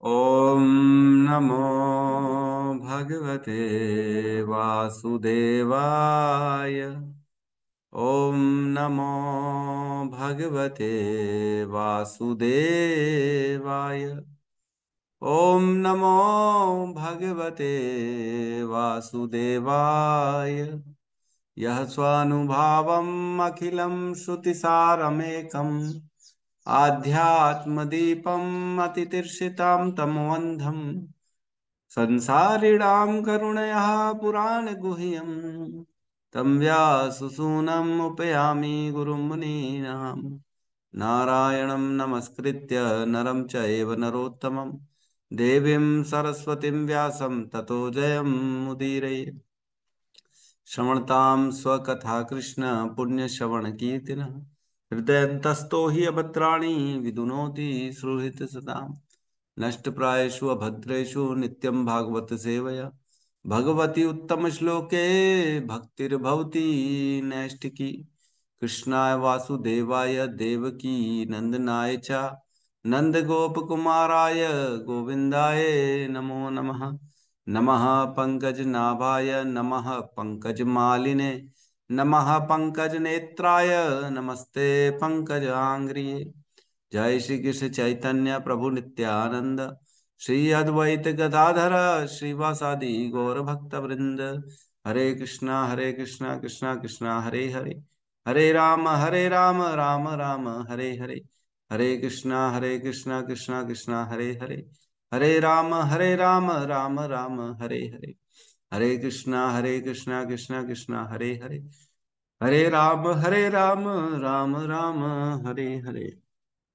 ॐ नमो भगवते वासुदेवाय। ॐ नमो भगवते वासुदेवाय। ॐ नमो भगवते वासुदेवाय। यः स्वानुभावम् अखिलं श्रुतिसारमेकम् आध्यात्मदीपम् अतितीर्षितां तमोऽन्धम् संसारिणां करुणया पुराणगुह्यम् तं व्याससूनम् उपयामि गुरुं मुनीनां। नारायणं नमस्कृत्य नरं चैव नरोत्तमं देवीं सरस्वतीं व्यासं ततो जयमुदीरये। श्रवणतां स्वकथा कृष्ण पुण्यश्रवणकीर्तिनः हृदयन्तस्तो हि अभद्राणि विदुनोति सुहृतसताम्। नष्टप्रायेषु अभद्रेषु नित्यं भागवत सेवया भगवती उत्तम श्लोके भक्तिर्भवति नैष्टिकी। कृष्णाय वासुदेवाय देवकी नंदनाय च नंदगोपकुमाराय गोविन्दाय नमो नमः। नमः पंकजनाभाय नमः पंकजमालिने नमः पंकजनेत्राय नमस्ते पंकजांग्रिये। जय श्री कृष्ण चैतन्य प्रभु नित्यानंद श्री अद्वैत गदाधर श्रीवासादि गौर भक्त वृंद। हरे कृष्णा कृष्णा कृष्णा हरे हरे, हरे राम राम राम हरे हरे। हरे कृष्णा कृष्णा कृष्णा हरे हरे, हरे राम राम राम हरे हरे। हरे कृष्णा कृष्णा कृष्णा हरे हरे, हरे राम राम राम हरे हरे।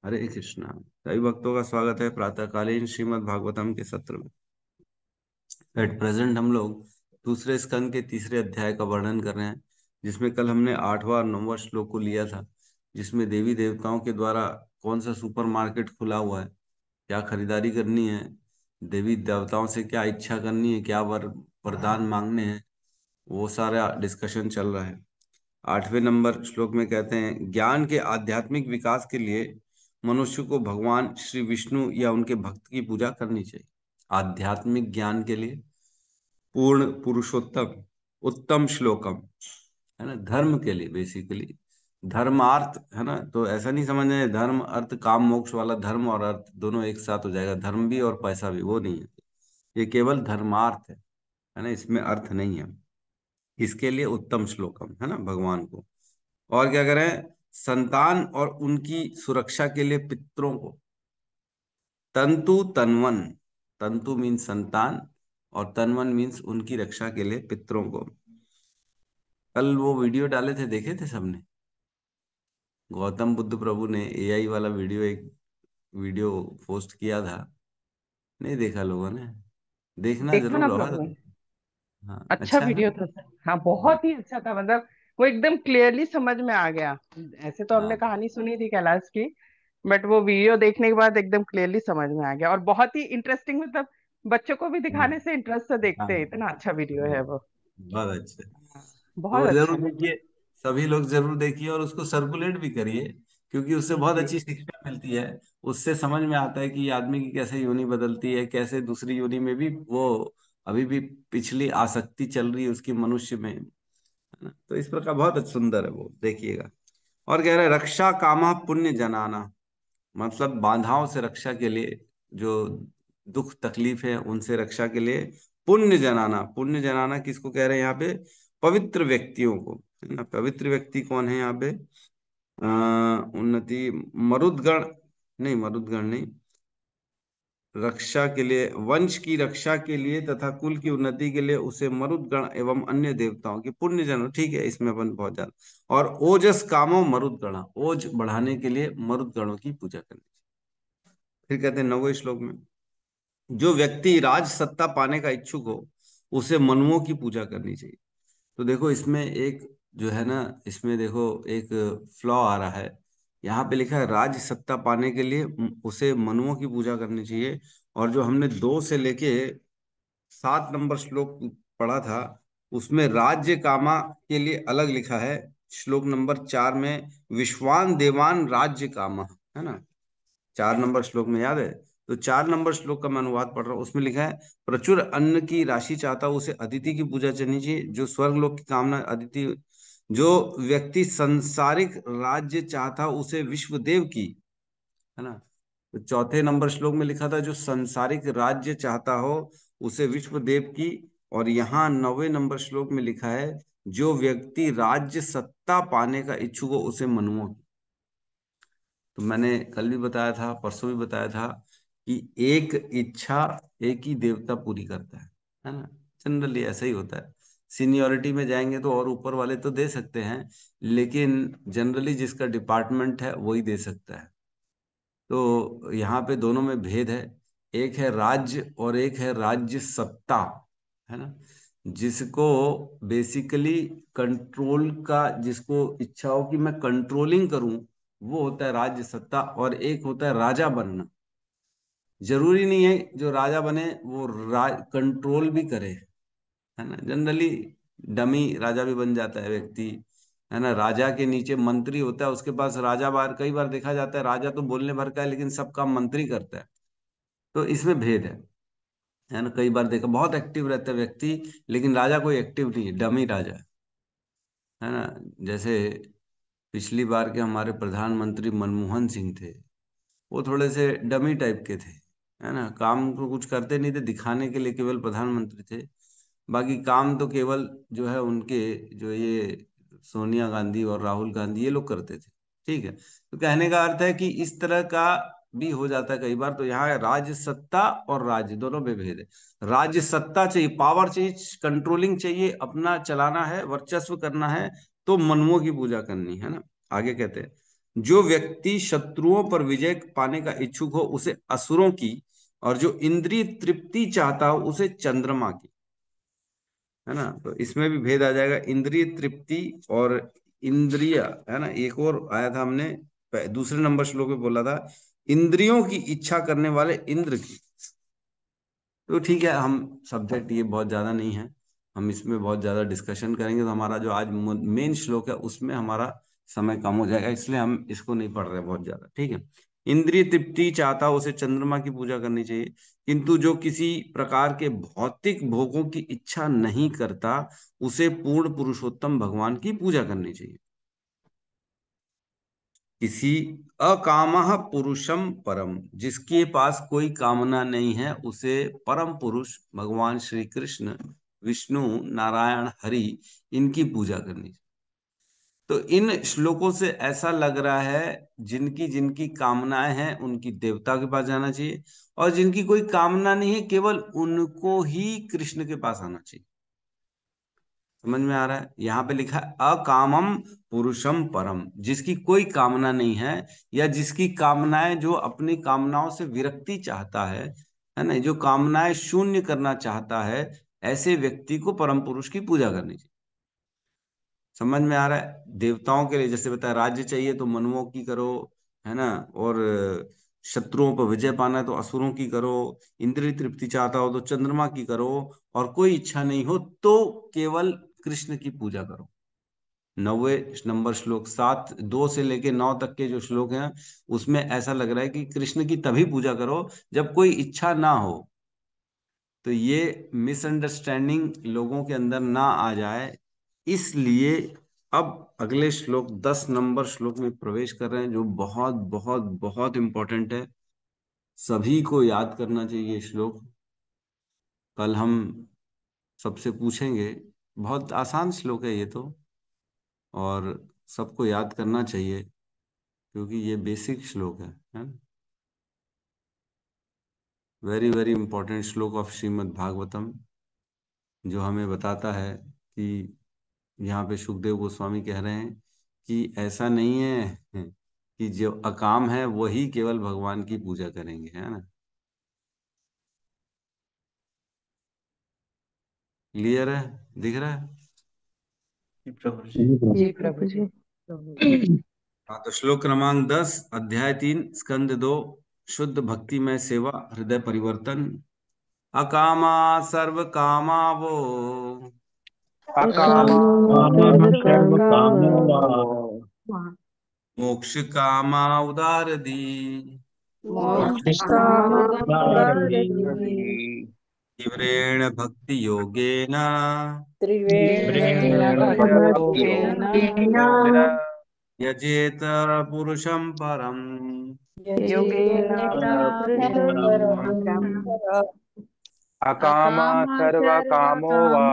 हरे कृष्णा। सभी भक्तों का स्वागत है प्रातःकालीन श्रीमद् भागवतम के सत्र में। एट प्रेजेंट हम लोग दूसरे स्कंद के तीसरे अध्याय का वर्णन कर रहे हैं, जिसमें कल हमने 8वां और 9वां श्लोक को लिया था, जिसमें देवी देवताओं के द्वारा कौन सा सुपरमार्केट खुला हुआ है, क्या खरीदारी करनी है, देवी देवताओं से क्या इच्छा करनी है, क्या वरदान मांगने हैं, वो सारा डिस्कशन चल रहा है। 8वें नंबर श्लोक में कहते हैं, ज्ञान के आध्यात्मिक विकास के लिए मनुष्य को भगवान श्री विष्णु या उनके भक्त की पूजा करनी चाहिए। आध्यात्मिक ज्ञान के लिए पूर्ण पुरुषोत्तम उत्तम श्लोकम, है ना, धर्म के लिए बेसिकली धर्मार्थ, है ना। तो ऐसा नहीं समझना है धर्म अर्थ काम मोक्ष वाला धर्म और अर्थ दोनों एक साथ हो जाएगा, धर्म भी और पैसा भी, वो नहीं है। ये केवल धर्मार्थ है ना, इसमें अर्थ नहीं है। इसके लिए उत्तम श्लोकम, है ना, भगवान को। और क्या करें, संतान और उनकी सुरक्षा के लिए पितरों को तंतु तनवन, तंतु मीन्स संतान और तनवन मीन्स उनकी रक्षा के लिए पितरों को। कल वो वीडियो डाले थे, देखे थे सबने? गौतम बुद्ध प्रभु ने एआई वाला वीडियो, एक वीडियो पोस्ट किया था, नहीं देखा लोगों ने? देखना देखा ना जरूर, और प्रभु। हाँ, अच्छा अच्छा है ना। वीडियो था सर। हाँ, हाँ बहुत ही अच्छा था। मतलब वो एकदम क्लियरली समझ में आ गया। ऐसे तो हमने हाँ कहानी सुनी थी कैलाश की, बट वो वीडियो देखने के बाद एकदम क्लियरली समझ में आ गया और बहुत ही इंटरेस्टिंग। मतलब बच्चों को भी हाँ दिखाने से इंटरेस्ट से हाँ, देखते हैं, इतना अच्छा वीडियो है बहुत वो। बहुत अच्छे। हाँ, तो बहुत अच्छा जरूर है। देखिए, सभी लोग जरूर देखिए और उसको सर्कुलेट भी करिए, क्योंकि उससे बहुत जी। अच्छी शिक्षा मिलती है। उससे समझ में आता है कि ये आदमी की कैसे योनि बदलती है, कैसे दूसरी योनि में भी वो अभी भी पिछली आसक्ति चल रही है उसकी मनुष्य में, है ना। तो इस प्रकार बहुत सुंदर है वो, देखिएगा। और कह रहे हैं, रक्षा कामा पुण्य जनाना, मतलब बाधाओं से रक्षा के लिए, जो दुख तकलीफ है उनसे रक्षा के लिए पुण्य जनाना। पुण्य जनाना किसको कह रहे हैं यहाँ पे? पवित्र व्यक्तियों को, है ना। पवित्र व्यक्ति कौन है यहाँ पे? उन्नति मरुदगण, नहीं मरुदगण नहीं, रक्षा के लिए, वंश की रक्षा के लिए तथा कुल की उन्नति के लिए उसे मरुदगण एवं अन्य देवताओं की पुण्य जन, ठीक है, इसमें अपन बहुत ज्यादा। और ओजस कामो मरुदगण, ओज बढ़ाने के लिए मरुदगणों की पूजा करनी। फिर कहते हैं 9वें श्लोक में, जो व्यक्ति राज सत्ता पाने का इच्छुक हो उसे मनुओं की पूजा करनी चाहिए। तो देखो इसमें एक जो है ना, इसमें देखो एक फ्लॉ आ रहा है। यहाँ पे लिखा है राज सत्ता पाने के लिए उसे मनुओं की पूजा करनी चाहिए, और जो हमने 2 से लेके 7 नंबर श्लोक पढ़ा था, उसमें राज्य कामा के लिए अलग लिखा है। श्लोक नंबर 4 में विश्वान देवान राज्य कामा, है ना, 4 नंबर श्लोक में, याद है? तो 4 नंबर श्लोक का मैं अनुवाद पढ़ रहा हूँ। उसमें लिखा है, प्रचुर अन्न की राशि चाहता है उसे अदिति की पूजा करनी चाहिए। जो स्वर्ग लोक की कामना अदिति, जो व्यक्ति संसारिक राज्य चाहता उसे विश्वदेव की, है ना। तो चौथे नंबर श्लोक में लिखा था, जो संसारिक राज्य चाहता हो उसे विश्वदेव की। और यहाँ 9वें नंबर श्लोक में लिखा है, जो व्यक्ति राज्य सत्ता पाने का इच्छुक हो उसे मनुओं की। तो मैंने कल भी बताया था, परसों भी बताया था कि एक इच्छा एक ही देवता पूरी करता है ना। जनरली ऐसा ही होता है। सीनियोरिटी में जाएंगे तो और ऊपर वाले तो दे सकते हैं, लेकिन जनरली जिसका डिपार्टमेंट है वही दे सकता है। तो यहाँ पे दोनों में भेद है। एक है राज्य और एक है राज्य सत्ता, है ना। जिसको बेसिकली कंट्रोल का, जिसको इच्छा हो कि मैं कंट्रोलिंग करूं, वो होता है राज्य सत्ता। और एक होता है राजा बनना। जरूरी नहीं है जो राजा बने वो कंट्रोल भी करे, है ना। जनरली डमी राजा भी बन जाता है व्यक्ति, है ना। राजा के नीचे मंत्री होता है, उसके पास राजा, बार कई बार देखा जाता है राजा तो बोलने भर का है लेकिन सब काम मंत्री करता है। तो इसमें भेद है ना। कई बार देखा बहुत एक्टिव रहता है व्यक्ति, लेकिन राजा कोई एक्टिव नहीं है, डमी राजा है ना। जैसे पिछली बार के हमारे प्रधानमंत्री मनमोहन सिंह थे, वो थोड़े से डमी टाइप के थे, है ना। काम को कुछ करते नहीं थे, दिखाने के लिए केवल प्रधानमंत्री थे। बाकी काम तो केवल जो है उनके, जो ये सोनिया गांधी और राहुल गांधी ये लोग करते थे। ठीक है, तो कहने का अर्थ है कि इस तरह का भी हो जाता है कई बार। तो यहाँ राज्य सत्ता और राज्य दोनों में भेद है। राज्य सत्ता चाहिए, पावर चाहिए, कंट्रोलिंग चाहिए, अपना चलाना है, वर्चस्व करना है, तो मनुओं की पूजा करनी है ना। आगे कहते हैं, जो व्यक्ति शत्रुओं पर विजय पाने का इच्छुक हो उसे असुरों की, और जो इंद्रिय तृप्ति चाहता हो उसे चंद्रमा की, है ना। तो इसमें भी भेद आ जाएगा, इंद्रिय तृप्ति और इंद्रिय, है ना। एक और आया था हमने दूसरे नंबर श्लोक में बोला था, इंद्रियों की इच्छा करने वाले इंद्र की। तो ठीक है, हम सब्जेक्ट ये बहुत ज्यादा नहीं है, हम इसमें बहुत ज्यादा डिस्कशन करेंगे तो हमारा जो आज मेन श्लोक है उसमें हमारा समय कम हो जाएगा, इसलिए हम इसको नहीं पढ़ रहे बहुत ज्यादा। ठीक है, इंद्रिय तृप्ति चाहता हो उसे चंद्रमा की पूजा करनी चाहिए, किंतु जो किसी प्रकार के भौतिक भोगों की इच्छा नहीं करता उसे पूर्ण पुरुषोत्तम भगवान की पूजा करनी चाहिए। किसी अकामः पुरुषम परम, जिसके पास कोई कामना नहीं है उसे परम पुरुष भगवान श्री कृष्ण, विष्णु, नारायण, हरि, इनकी पूजा करनी चाहिए। तो इन श्लोकों से ऐसा लग रहा है, जिनकी जिनकी कामनाएं हैं उनकी देवता के पास जाना चाहिए, और जिनकी कोई कामना नहीं है केवल उनको ही कृष्ण के पास आना चाहिए। समझ में आ रहा है? यहाँ पे लिखा है अकामम पुरुषम परम, जिसकी कोई कामना नहीं है, या जिसकी कामनाएं, जो अपनी कामनाओं से विरक्ति चाहता है ना, जो कामनाएं शून्य करना चाहता है, ऐसे व्यक्ति को परम पुरुष की पूजा करनी चाहिए। समझ में आ रहा है? देवताओं के लिए जैसे बताया, राज्य चाहिए तो मनुओं की करो, है ना। और शत्रुओं पर विजय पाना है तो असुरों की करो, इंद्रिय तृप्ति चाहता हो तो चंद्रमा की करो, और कोई इच्छा नहीं हो तो केवल कृष्ण की पूजा करो। 9वें नंबर श्लोक, 7 2 से लेके 9 तक के जो श्लोक हैं उसमें ऐसा लग रहा है कि कृष्ण की तभी पूजा करो जब कोई इच्छा ना हो। तो ये मिसअंडरस्टैंडिंग लोगों के अंदर ना आ जाए, इसलिए अब अगले श्लोक 10 नंबर श्लोक में प्रवेश कर रहे हैं, जो बहुत बहुत बहुत इंपॉर्टेंट है। सभी को याद करना चाहिए ये श्लोक। कल हम सबसे पूछेंगे, बहुत आसान श्लोक है ये तो, और सबको याद करना चाहिए क्योंकि ये बेसिक श्लोक है। वेरी वेरी इंपॉर्टेंट श्लोक ऑफ श्रीमद् भागवतम, जो हमें बताता है कि यहाँ पे सुखदेव गोस्वामी कह रहे हैं कि ऐसा नहीं है कि जो अकाम है वही केवल भगवान की पूजा करेंगे, है ना। क्लियर है? दिख रहा है? जी प्रभु जी। जी प्रभु। जी प्रभु जी। हाँ, तो श्लोक क्रमांक 10, अध्याय 3 स्कंद 2, शुद्ध भक्तिमय सेवा, हृदय परिवर्तन। अकामा सर्व कामा वो, अकामा कामः सर्व सर्व कामो वा कामो मोक्ष कामा उदार दी। मोक्षकामोदारति तीव्रेण भक्ति योगेन त्रिवेण भक्तियोगेन यजेत पुरुषं परम्। योगेन अकाम सर्वकामो वा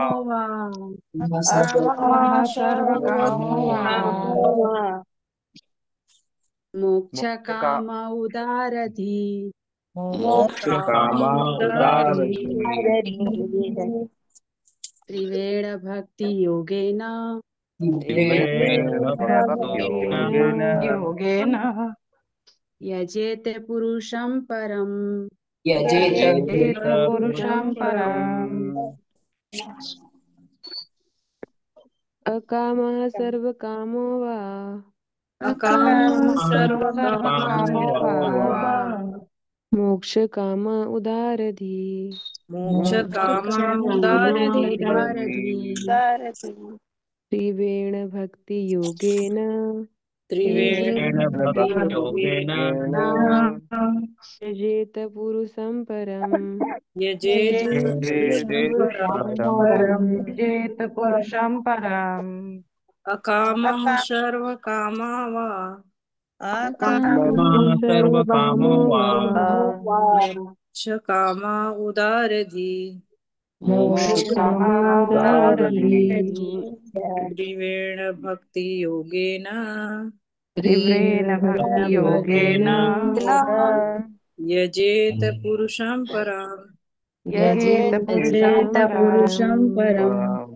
अकामः सर्वकामो वा मोक्षका मोक्षकाम उदारति मोक्षकामा उदारति त्रिवेण भक्ति योगेन तीव्रेण भक्तियोगेन योगेन यजेते पुरुषं परम् यजेत पुरुषं पुरुषं परम्। अकामः सर्वकामो वा अकामः सर्वकामो वा मोक्षकाम उदारति मोक्षकामा उदारति त्रिवेण भक्तियोगेन तीव्रेण भक्तियोगेन यजेत पुरुषं परम् यजेत यजेत परम् जेत पुरुषं परम्। अकामः सर्वकामा वा सर्वकामो वा मोक्षकामा उदारति मोक्षकाम उदारति उदारति त्रिवेण भक्ति योगेन तीव्रेण भक्तियोगेन यजेत पुरुषं परम् यजेत पुरुषं परम्।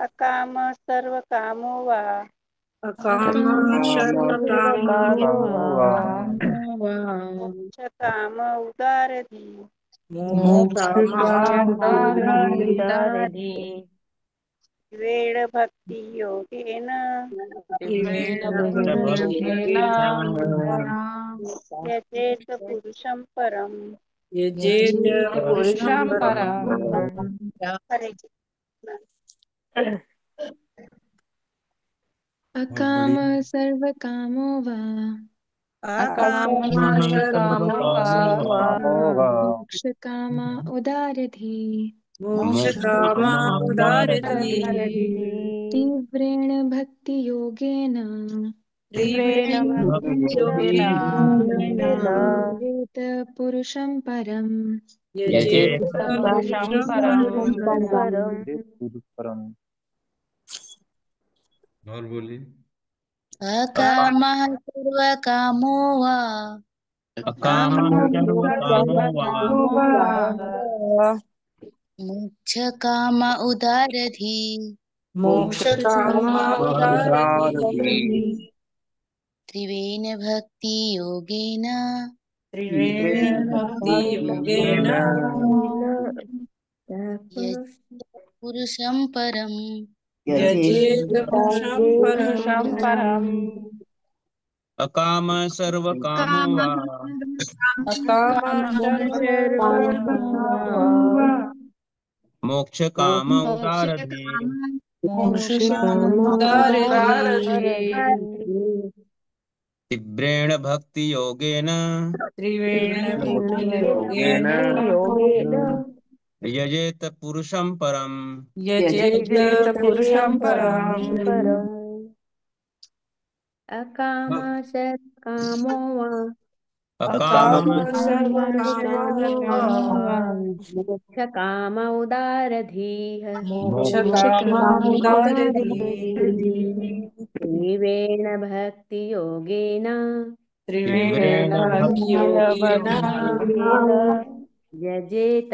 अकाम सर्वकामो वा अकामः सर्वकामो वा मोक्षकाम उदारति मोक्षकामा उदारति वेद भक्ति योगेन त्रिवेण योगेन यजेत पुरुषं परम्। यजेत पुरुषं पुरुषं परम् परम्। हरे बड़ी अकाम सर्वकामो वा अकामः सर्वकामो वा मोक्षकाम उदारति मोक्षकामा उदारति तीव्रेण भक्तियोगेन तीव्रेण त्रिवेण भक्तियोगेन यजेत पुरुषं परम् यजेत पुरुषं पुरुषं परम्। परम् और बोलिए। अकामः सर्वकामो वा अकामः सर्वकामो वा मोक्षकाम उदारति मोक्षकामा उदारति त्रिवेण भक्ति योगेन त्रिवेण भक्ति योगेन पुरुषं परम्। यजेत पुरुषं पुरुषं परम् परम्। अकाम सर्वकामो वा अकामः सर्वकामो वा मोक्षकाम उदारति मोक्षकाम उदारति तीव्रेण भक्तियोगेन त्रिवेण भक्ति योगेन यजेत पुरुषं परम्। यजेत पुरुषं परम् परम्। अकाम सर्वकामो वा अकाम सर्वकामो वा मोक्षकाम उदारति मोक्षकामा उदारति त्रिवेण भक्तियोगेन त्रिवेण भक्ति योगेन यजेत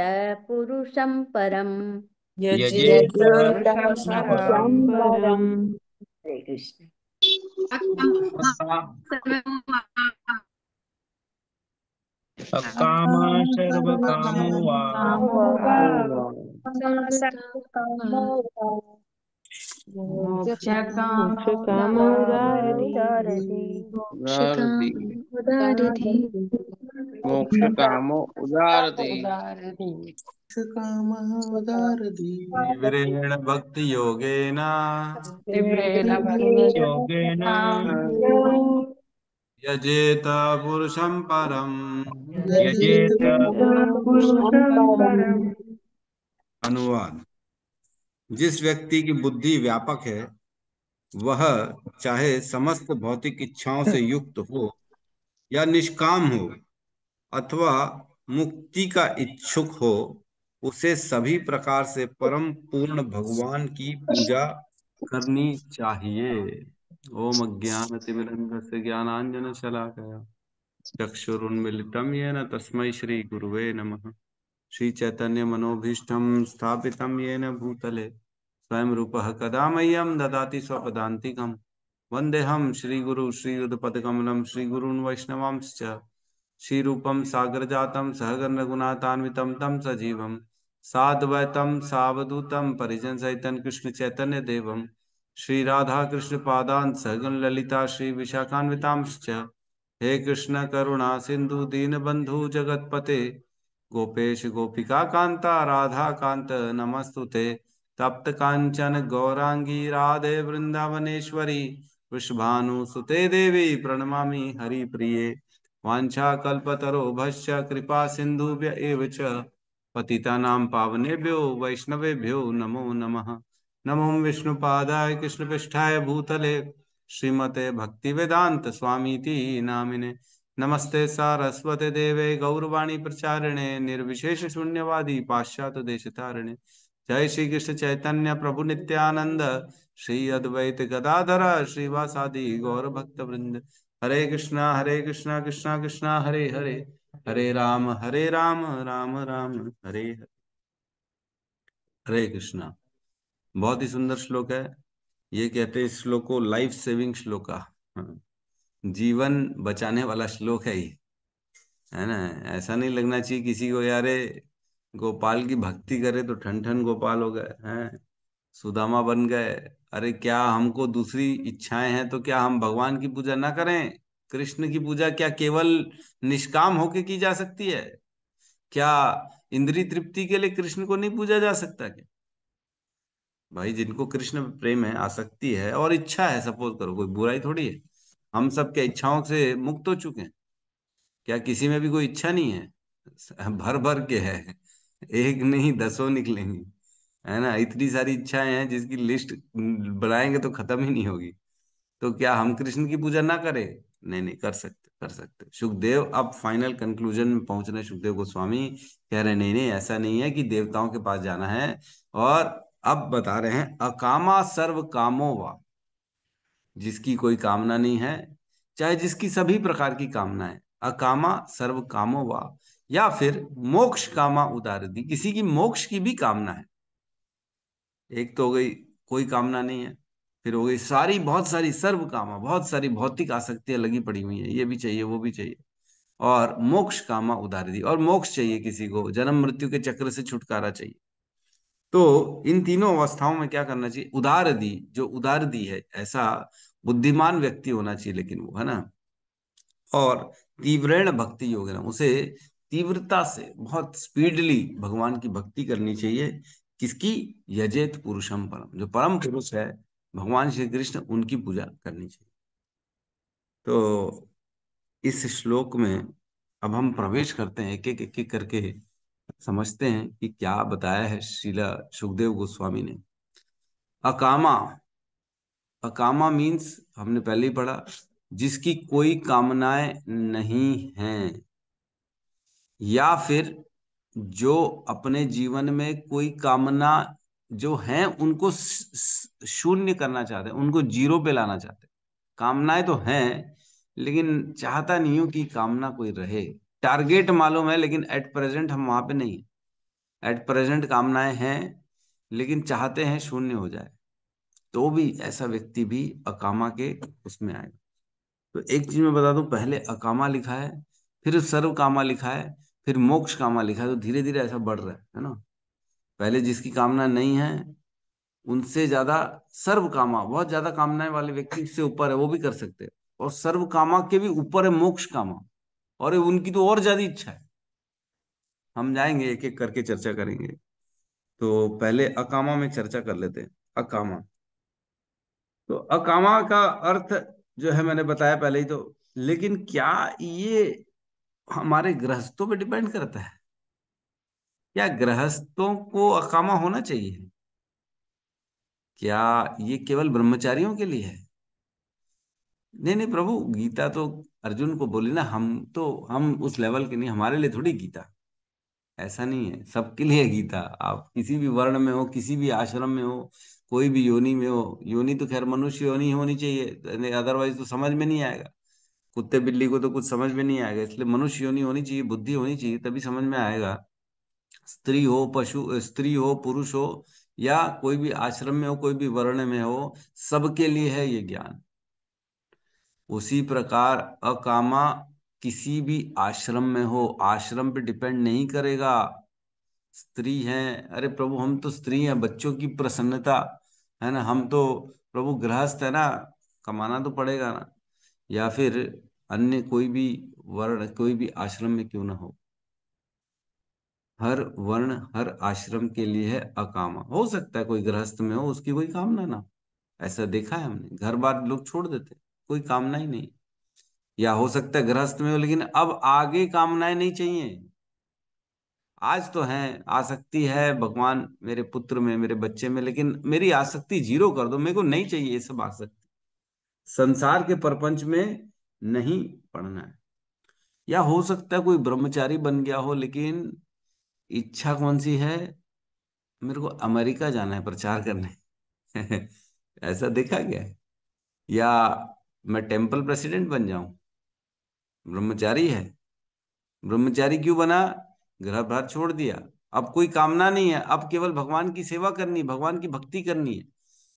पुरुषं परम् यजेत पुरुषं पुरुषं परम्। हरे कृष्ण। अकाम सर्वकामो वा मोक्षकाम उदारति उदारति मोक्षकामो उदारति तीव्रेण भक्ति योगेन तीव्रेण भक्तियोगेन योगेन यजेत पुरुषं परम। यजेत पुरुषं परम। अनुवाद। जिस व्यक्ति की बुद्धि व्यापक है वह चाहे समस्त भौतिक इच्छाओं से युक्त हो या निष्काम हो अथवा मुक्ति का इच्छुक हो, उसे सभी प्रकार से परम पूर्ण भगवान की पूजा करनी चाहिए। ओम अज्ञानतिमिरन्धस्य ज्ञानाञ्जनशलाकया चक्षुरुन्मिलितं येन तस्मै श्री गुरुवे नमः। श्री चैतन्य मनोभीष्टं स्थापितं येन भूतले स्वयं रूपः कदा मह्यं ददाति स्वपदान्तिकम्। वन्देऽहं श्रीगुरु श्रीयुतपदकमलं श्रीगुरून् वैष्णवांश्च श्रीरूपं सागरजातं सहगण रघुनाथान्वितं तं सजीवं साद्वैतं सावधूतं परिजनसहितं कृष्ण चैतन्य देवं श्री राधा कृष्ण पादान् सहगण ललिता श्री विशाखान्वितांश्च। हे कृष्ण करुणा सिंधु दीनबंधु जगतपते गोपेश गोपिका कांता राधा कांत नमस्तुते। तप्त कांचन गौरांगी राधे वृंदावनेश्वरी वृषभानुसुते देवी प्रणमामि हरिप्रिये। वाञ्छाकल्पतरोभश्च कृपा सिन्धुभ्य एव च पतितानां पावनेभ्यो वैष्णवेभ्यो नमो नमः। नमो विष्णुपादाय कृष्णपृष्ठाय भूतले श्रीमते भक्तिवेदांत स्वामीति नामिने। नमस्ते सारस्वते देवे गौरवाणी प्रचारिणे निर्विशेष शून्यवादी पाश्चात्य देशतारिणे। जय श्री कृष्ण चैतन्य प्रभु नित्यानंद श्री अद्वैत गदाधर श्रीवासादि गौर भक्त वृंद। हरे कृष्णा कृष्णा कृष्णा हरे हरे, हरे राम राम राम हरे हरे। हरे कृष्णा। बहुत ही सुंदर श्लोक है। ये कहते हैं इस श्लोक को लाइफ सेविंग श्लोका, जीवन बचाने वाला श्लोक है ये, है ना। ऐसा नहीं लगना चाहिए किसी को यार गोपाल की भक्ति करे तो ठन ठन गोपाल हो गए हैं, सुदामा बन गए। अरे क्या हमको दूसरी इच्छाएं हैं तो क्या हम भगवान की पूजा ना करें? कृष्ण की पूजा क्या केवल निष्काम होके की जा सकती है? क्या इंद्रिय तृप्ति के लिए कृष्ण को नहीं पूजा जा सकता क्या? भाई जिनको कृष्ण में प्रेम है, आसक्ति है और इच्छा है, सपोज करो, कोई बुराई थोड़ी है। हम सब क्या इच्छाओं से मुक्त हो चुके हैं? क्या किसी में भी कोई इच्छा नहीं है? भर भर के है, एक नहीं दसों निकलेंगी, है ना। इतनी सारी इच्छाएं हैं जिसकी लिस्ट बनाएंगे तो खत्म ही नहीं होगी। तो क्या हम कृष्ण की पूजा ना करें? नहीं नहीं, कर सकते, कर सकते। सुखदेव अब फाइनल कंक्लूजन में पहुंच रहे। सुखदेव गोस्वामी कह रहे नहीं नहीं, ऐसा नहीं है कि देवताओं के पास जाना है। और अब बता रहे हैं अकामा सर्व कामो वा, जिसकी कोई कामना नहीं है, चाहे जिसकी सभी प्रकार की कामनाएं, अकामा सर्व कामो वा, या फिर मोक्ष कामा उदारती, किसी की मोक्ष की भी कामना है। एक तो हो गई कोई कामना नहीं है, फिर हो गई सारी बहुत सारी सर्व कामा, बहुत सारी भौतिक आसक्तियां लगी पड़ी हुई है, ये भी चाहिए वो भी चाहिए। और मोक्ष कामा उदारती, और मोक्ष चाहिए, किसी को जन्म मृत्यु के चक्र से छुटकारा चाहिए। तो इन तीनों अवस्थाओं में क्या करना चाहिए? उदार दी, जो उदार दी है ऐसा बुद्धिमान व्यक्ति होना चाहिए, लेकिन वो, है ना। और तीव्रेण भक्ति योग है, उसे तीव्रता से बहुत स्पीडली भगवान की भक्ति करनी चाहिए। किसकी? यजेत पुरुषम परम, जो परम पुरुष है भगवान श्री कृष्ण, उनकी पूजा करनी चाहिए। तो इस श्लोक में अब हम प्रवेश करते हैं, एक एक करके समझते हैं कि क्या बताया है श्रीला सुखदेव गोस्वामी ने। अकामा, अकामा मीन्स हमने पहले ही पढ़ा, जिसकी कोई कामनाएं नहीं हैं, या फिर जो अपने जीवन में कोई कामना जो है उनको शून्य करना चाहते हैं, उनको जीरो पे लाना चाहते हैं। कामनाएं तो हैं लेकिन चाहता नहीं हूं कि कामना कोई रहे। टारगेट मालूम है लेकिन एट प्रेजेंट हम वहां पे नहीं। एट प्रेजेंट कामनाएं हैं लेकिन चाहते हैं शून्य हो जाए, तो भी ऐसा व्यक्ति भी अकामा के उसमें आएगा। तो एक चीज मैं बता दूं, पहले अकामा लिखा है, फिर सर्व कामा लिखा है, फिर मोक्ष कामा लिखा है। तो धीरे धीरे ऐसा बढ़ रहा है ना। पहले जिसकी कामना नहीं है उनसे ज्यादा सर्व कामा, बहुत ज्यादा कामनाएं वाले व्यक्ति उससे ऊपर है, वो भी कर सकते हैं। और सर्व कामा के भी ऊपर है मोक्ष कामा, और उनकी तो और ज्यादा इच्छा है। हम जाएंगे एक एक करके चर्चा करेंगे। तो पहले अकामा में चर्चा कर लेते हैं। अकामा, तो अकामा का अर्थ जो है मैंने बताया पहले ही, तो लेकिन क्या ये हमारे गृहस्थों पे डिपेंड करता है? क्या गृहस्थों को अकामा होना चाहिए? क्या ये केवल ब्रह्मचारियों के लिए है? नहीं नहीं प्रभु, गीता तो अर्जुन को बोली ना, हम उस लेवल के नहीं, हमारे लिए थोड़ी गीता। ऐसा नहीं है, सबके लिए है गीता। आप किसी भी वर्ण में हो, किसी भी आश्रम में हो, कोई भी योनि में हो, योनि तो खैर मनुष्य योनि होनी चाहिए, अदरवाइज तो समझ में नहीं आएगा। कुत्ते बिल्ली को तो कुछ समझ में नहीं आएगा, इसलिए मनुष्य योनि होनी चाहिए, बुद्धि होनी चाहिए, तभी समझ में आएगा। स्त्री हो, पशु, स्त्री हो, पुरुष हो, या कोई भी आश्रम में हो, कोई भी वर्ण में हो, सबके लिए है ये ज्ञान। उसी प्रकार अकामा किसी भी आश्रम में हो, आश्रम पे डिपेंड नहीं करेगा। स्त्री हैं, अरे प्रभु हम तो स्त्री हैं, बच्चों की प्रसन्नता है ना, हम तो प्रभु गृहस्थ है ना, कमाना तो पड़ेगा ना। या फिर अन्य कोई भी वर्ण, कोई भी आश्रम में क्यों ना हो, हर वर्ण हर आश्रम के लिए है अकामा। हो सकता है कोई गृहस्थ में हो, उसकी कोई कामना ना हो, ऐसा देखा है हमने, घर बार लोग छोड़ देते, कोई कामना ही नहीं। या हो सकता है गृहस्थ में हो लेकिन अब आगे कामनाएं नहीं चाहिए। आज तो है, आसक्ति है भगवान मेरे पुत्र में, मेरे बच्चे में, लेकिन मेरी आसक्ति जीरो कर दो, मेरे को नहीं चाहिए ये सब आसक्ति, संसार के परपंच में नहीं पड़ना है। या हो सकता है कोई ब्रह्मचारी बन गया हो, लेकिन इच्छा कौन सी है, मेरे को अमेरिका जाना है प्रचार करने। ऐसा देखा गया है। या मैं टेम्पल प्रेसिडेंट बन जाऊं, ब्रह्मचारी है। ब्रह्मचारी क्यों बना? घर बार छोड़ दिया, अब कोई कामना नहीं है, अब केवल भगवान की सेवा करनी, भगवान की भक्ति करनी है।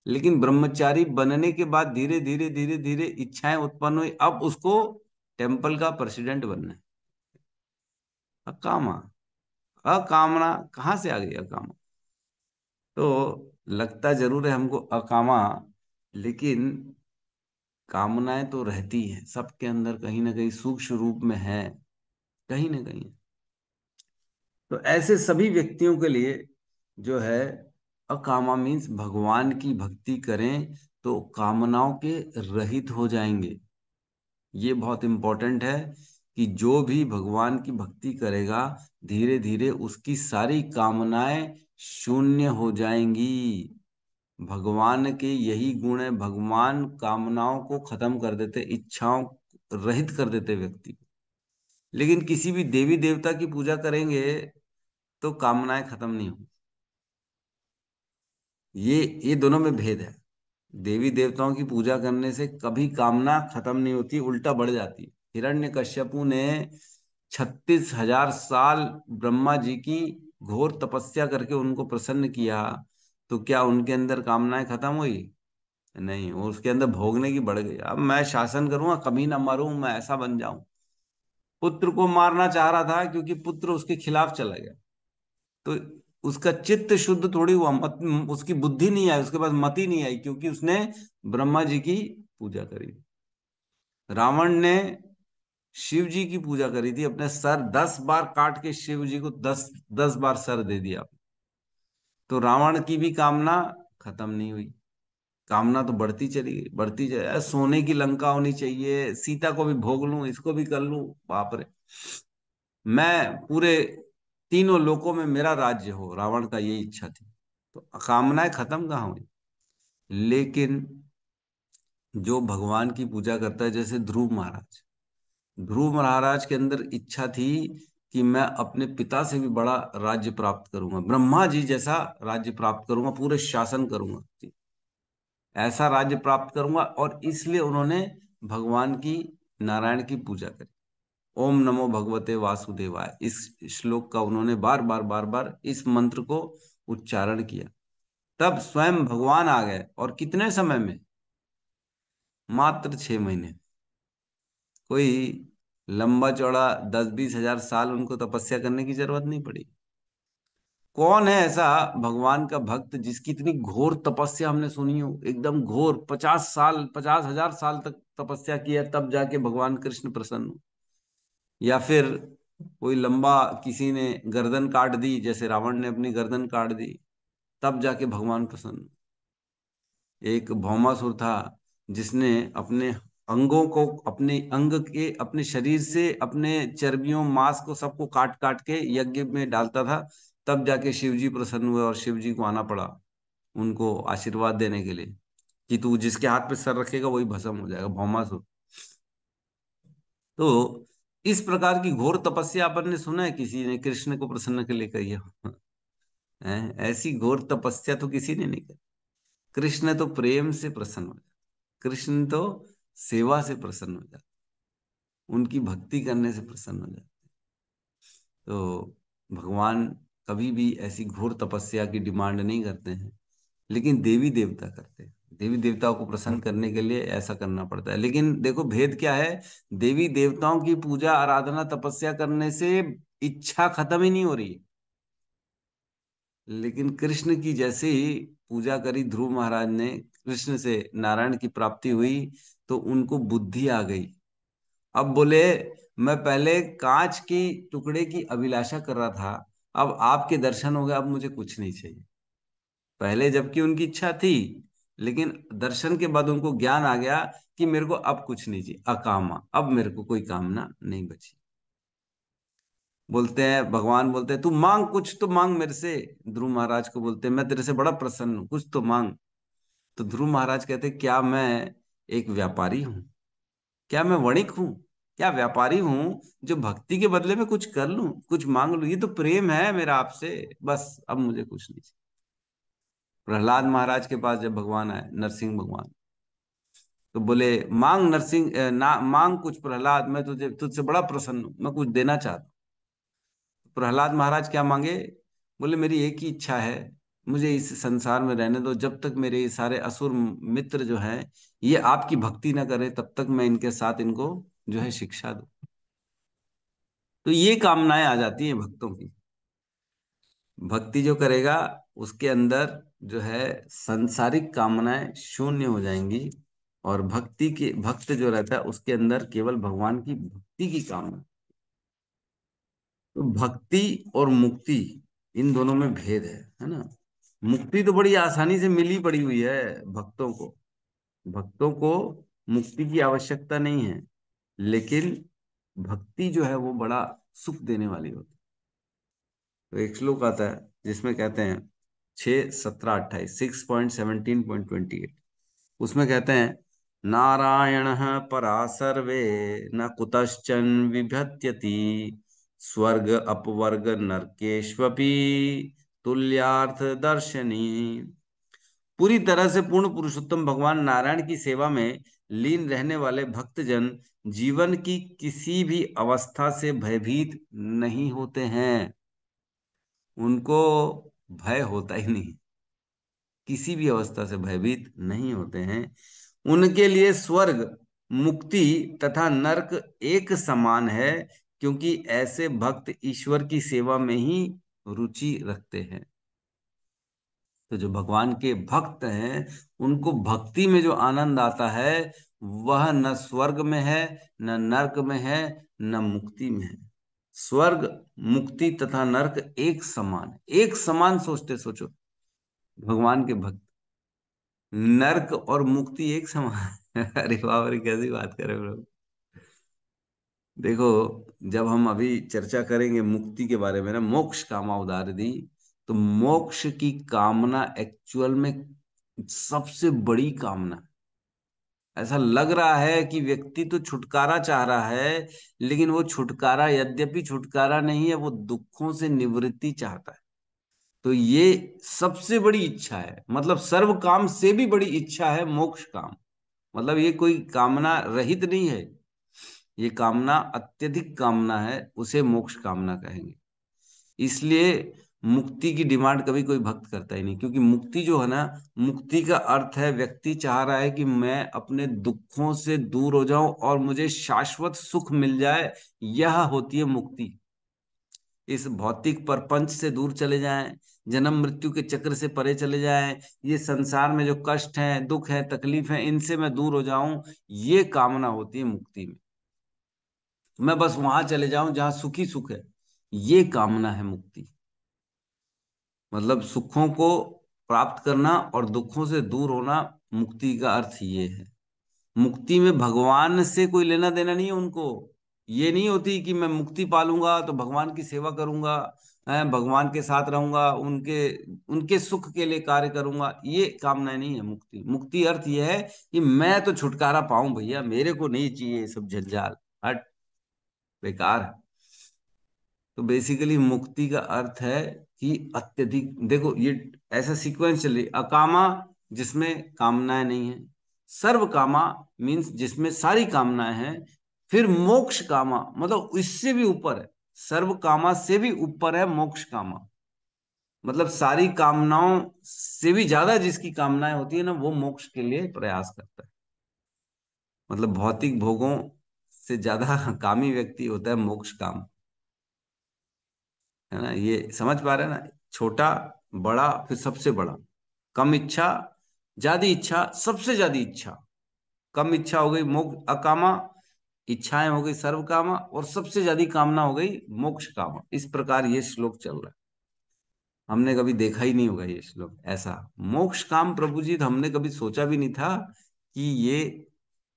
लेकिन ब्रह्मचारी बनने के बाद धीरे धीरे धीरे धीरे इच्छाएं उत्पन्न हुई, अब उसको टेम्पल का प्रेसिडेंट बनना है। अकामा, अकामना कहाँ से आ गई अकामा? तो लगता जरूर है हमको अकामा, लेकिन कामनाएं तो रहती है सबके अंदर, कहीं ना कहीं सूक्ष्म रूप में है, कहीं ना कहीं। तो ऐसे सभी व्यक्तियों के लिए जो है अकामा मीन्स भगवान की भक्ति करें तो कामनाओं के रहित हो जाएंगे। ये बहुत इंपॉर्टेंट है कि जो भी भगवान की भक्ति करेगा धीरे धीरे उसकी सारी कामनाएं शून्य हो जाएंगी। भगवान के यही गुण है, भगवान कामनाओं को खत्म कर देते, इच्छाओं रहित कर देते व्यक्ति को। लेकिन किसी भी देवी देवता की पूजा करेंगे तो कामनाएं खत्म नहीं होंगी। ये दोनों में भेद है। देवी देवताओं की पूजा करने से कभी कामना खत्म नहीं होती, उल्टा बढ़ जाती है। हिरण्यकश्यपु ने 36,000 साल ब्रह्मा जी की घोर तपस्या करके उनको प्रसन्न किया, तो क्या उनके अंदर कामनाएं खत्म हुई? नहीं, वो उसके अंदर भोगने की बढ़ गई। अब मैं शासन करूंगा, कभी ना मरूं, मैं ऐसा बन जाऊं। पुत्र को मारना चाह रहा था क्योंकि पुत्र उसके खिलाफ चला गया, तो उसका चित्त शुद्ध थोड़ी हुआ, उसकी बुद्धि नहीं आई, उसके पास मति नहीं आई, क्योंकि उसने ब्रह्मा जी की पूजा करी। रावण ने शिव जी की पूजा करी थी, अपने सर 10 बार काट के शिव जी को 10 10 बार सर दे दिया। तो रावण की भी कामना खत्म नहीं हुई, कामना तो बढ़ती चली गई, बढ़ती चली। सोने की लंका होनी चाहिए, सीता को भी भोग लूं, इसको भी कर लूं, बाप रे, मैं पूरे तीनों लोकों में मेरा राज्य हो, रावण का यही इच्छा थी। तो कामनाएं खत्म कहाँ हुई? लेकिन जो भगवान की पूजा करता है, जैसे ध्रुव महाराज, ध्रुव महाराज के अंदर इच्छा थी कि मैं अपने पिता से भी बड़ा राज्य प्राप्त करूंगा, ब्रह्मा जी जैसा राज्य प्राप्त करूंगा, पूरे शासन करूंगा, ऐसा राज्य प्राप्त करूंगा। और इसलिए उन्होंने भगवान की, नारायण की पूजा करी। ओम नमो भगवते वासुदेवाय, इस श्लोक का उन्होंने बार बार बार बार इस मंत्र को उच्चारण किया। तब स्वयं भगवान आ गए, और कितने समय में? मात्र 6 महीने। कोई लंबा चौड़ा 10-20 हजार साल उनको तपस्या करने की जरूरत नहीं पड़ी। कौन है ऐसा भगवान का भक्त जिसकी इतनी घोर तपस्या हमने सुनी हो, एकदम घोर, 50 साल, 50,000 साल तक तपस्या किया तब जाके भगवान कृष्ण प्रसन्न हुए? या फिर कोई लंबा, किसी ने गर्दन काट दी, जैसे रावण ने अपनी गर्दन काट दी, तब जाके भगवान प्रसन्न हुए? एक भौमासुर था जिसने अपने अंगों को, अपने अंग के, अपने शरीर से, अपने चर्बियों मांस को सबको काट काट के यज्ञ में डालता था। तब जाके शिव जी प्रसन्न हुए और शिव जी को आना पड़ा उनको आशीर्वाद देने के लिए कि तू जिसके हाथ पे सर रखेगा वही भस्म हो जाएगा, भौमासुर। तो इस प्रकार की घोर तपस्या अपन ने सुना है किसी ने कृष्ण को प्रसन्न के लिए कही है? ऐसी घोर तपस्या तो किसी ने नहीं करी। कृष्ण तो प्रेम से प्रसन्न हो जाते, कृष्ण तो सेवा से प्रसन्न हो जाते, उनकी भक्ति करने से प्रसन्न हो जाते। तो भगवान कभी भी ऐसी घोर तपस्या की डिमांड नहीं करते हैं, लेकिन देवी देवता करते हैं। देवी देवताओं को प्रसन्न करने के लिए ऐसा करना पड़ता है। लेकिन देखो भेद क्या है, देवी देवताओं की पूजा आराधना तपस्या करने से इच्छा खत्म ही नहीं हो रही है। लेकिन कृष्ण की जैसे ही पूजा करी ध्रुव महाराज ने, कृष्ण से नारायण की प्राप्ति हुई तो उनको बुद्धि आ गई। अब बोले मैं पहले कांच की टुकड़े की अभिलाषा कर रहा था, अब आपके दर्शन हो गए, अब मुझे कुछ नहीं चाहिए। पहले जबकि उनकी इच्छा थी, लेकिन दर्शन के बाद उनको ज्ञान आ गया कि मेरे को अब कुछ नहीं चाहिए, अकामा, अब मेरे को कोई कामना नहीं बची। बोलते हैं, भगवान बोलते हैं तू मांग, कुछ तो मांग मेरे से। ध्रुव महाराज को बोलते हैं मैं तेरे से बड़ा प्रसन्न हूं, कुछ तो मांग। तो ध्रुव महाराज कहते हैं क्या मैं एक व्यापारी हूं? क्या मैं वणिक हूं? क्या व्यापारी हूं जो भक्ति के बदले में कुछ कर लूं, कुछ मांग लूं? ये तो प्रेम है मेरा आपसे, बस अब मुझे कुछ नहीं चाहिए। प्रहलाद महाराज के पास जब भगवान आए, नरसिंह भगवान, तो बोले मांग नरसिंह, मांग कुछ प्रहलाद, मैं तुझे तुझसे बड़ा प्रसन्न हूं, मैं कुछ देना चाहता हूं। प्रहलाद महाराज क्या मांगे? बोले मेरी एक ही इच्छा है, मुझे इस संसार में रहने दो, जब तक मेरे ये सारे असुर मित्र जो हैं ये आपकी भक्ति ना करें तब तक मैं इनके साथ इनको जो है शिक्षा दूं। तो ये कामनाएं आ जाती हैं भक्तों की। भक्ति जो करेगा उसके अंदर जो है सांसारिक कामनाएं शून्य हो जाएंगी, और भक्ति के भक्त जो रहता है उसके अंदर केवल भगवान की भक्ति की कामना। तो भक्ति और मुक्ति, इन दोनों में भेद है ना। मुक्ति तो बड़ी आसानी से मिली पड़ी हुई है भक्तों को, भक्तों को मुक्ति की आवश्यकता नहीं है, लेकिन भक्ति जो है वो बड़ा सुख देने वाली होती है। तो एक श्लोक आता है जिसमें कहते हैं 6:17-28, 6.17.28, उसमें कहते हैं नारायण परा सर्वे न कुतश्चन विभत्यति स्वर्ग अपवर्ग नरकेष्वपि तुल्यार्थ दर्शनी। पूरी तरह से पूर्ण पुरुषोत्तम भगवान नारायण की सेवा में लीन रहने वाले भक्तजन जीवन की किसी भी अवस्था से भयभीत नहीं होते हैं। उनको भय होता ही नहीं, किसी भी अवस्था से भयभीत नहीं होते हैं। उनके लिए स्वर्ग, मुक्ति तथा नरक एक समान है, क्योंकि ऐसे भक्त ईश्वर की सेवा में ही रुचि रखते हैं। तो जो भगवान के भक्त हैं उनको भक्ति में जो आनंद आता है वह न स्वर्ग में है, न नरक में है, न मुक्ति में है। स्वर्ग, मुक्ति तथा नरक एक समान, एक समान सोचते, सोचो भगवान के भक्त, नरक और मुक्ति एक समान। अरे बाप रे, कैसी बात कर रहे हो लोग। देखो जब हम अभी चर्चा करेंगे मुक्ति के बारे में ना, मोक्ष कामा उदार दी, तो मोक्ष की कामना एक्चुअल में सबसे बड़ी कामना। ऐसा लग रहा है कि व्यक्ति तो छुटकारा चाह रहा है, लेकिन वो छुटकारा यद्यपि छुटकारा नहीं है, वो दुखों से निवृत्ति चाहता है। तो ये सबसे बड़ी इच्छा है, मतलब सर्व काम से भी बड़ी इच्छा है मोक्ष काम। मतलब ये कोई कामना रहित नहीं है, ये कामना अत्यधिक कामना है, उसे मोक्ष कामना कहेंगे। इसलिए मुक्ति की डिमांड कभी कोई भक्त करता ही नहीं, क्योंकि मुक्ति जो है ना, मुक्ति का अर्थ है व्यक्ति चाह रहा है कि मैं अपने दुखों से दूर हो जाऊं और मुझे शाश्वत सुख मिल जाए, यह होती है मुक्ति। इस भौतिक प्रपंच से दूर चले जाएं, जन्म मृत्यु के चक्र से परे चले जाएं, ये संसार में जो कष्ट हैं, दुख है, तकलीफ है, इनसे मैं दूर हो जाऊं, ये कामना होती है मुक्ति में। मैं बस वहां चले जाऊं जहां सुखी सुख है, ये कामना है मुक्ति। मतलब सुखों को प्राप्त करना और दुखों से दूर होना, मुक्ति का अर्थ ये है। मुक्ति में भगवान से कोई लेना देना नहीं है उनको। ये नहीं होती कि मैं मुक्ति पालूंगा तो भगवान की सेवा करूंगा, भगवान के साथ रहूंगा, उनके उनके सुख के लिए कार्य करूंगा, ये कामना नहीं है मुक्ति। मुक्ति अर्थ यह है कि मैं तो छुटकारा पाऊं भैया, मेरे को नहीं चाहिए ये सब जंजाल, हट, बेकार है। तो बेसिकली मुक्ति का अर्थ है कि अत्यधिक, देखो ये ऐसा सीक्वेंस चल रही, अकामा जिसमें कामनाएं नहीं है, सर्व कामा मीन्स जिसमें सारी कामनाएं हैं, फिर मोक्ष कामा मतलब इससे भी ऊपर है, सर्व कामा से भी ऊपर है मोक्ष कामा, मतलब सारी कामनाओं से भी ज्यादा जिसकी कामनाएं होती है ना, वो मोक्ष के लिए प्रयास करता है। मतलब भौतिक भोगों से ज्यादा कामी व्यक्ति होता है मोक्ष काम, है ना? ये समझ पा रहे हैं ना? छोटा, बड़ा, फिर सबसे बड़ा, कम इच्छा, ज्यादा इच्छा, सबसे ज्यादा इच्छा। कम इच्छा हो गई मोक्ष अकामा, इच्छाएं हो गई सर्व कामा, और सबसे ज्यादा कामना हो गई मोक्ष कामा। इस प्रकार ये श्लोक चल रहा है। हमने कभी देखा ही नहीं होगा ये श्लोक ऐसा। मोक्ष काम प्रभु जी, तो हमने कभी सोचा भी नहीं था कि ये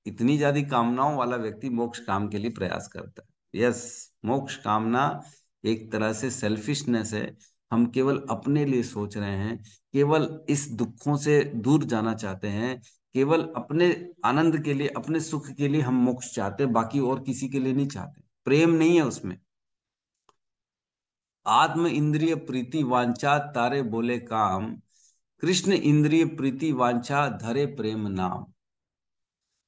इतनी ज्यादा कामनाओं वाला व्यक्ति मोक्ष काम के लिए प्रयास करता है। यस, मोक्ष कामना एक तरह से सेल्फिशनेस है। हम केवल अपने लिए सोच रहे हैं, केवल इस दुखों से दूर जाना चाहते हैं, केवल अपने आनंद के लिए, अपने सुख के लिए हम मोक्ष चाहते हैं, बाकी और किसी के लिए नहीं चाहते। प्रेम नहीं है उसमें। आत्म इंद्रिय प्रीति वांछा तारे बोले काम, कृष्ण इंद्रिय प्रीति वांछा धरे प्रेम नाम।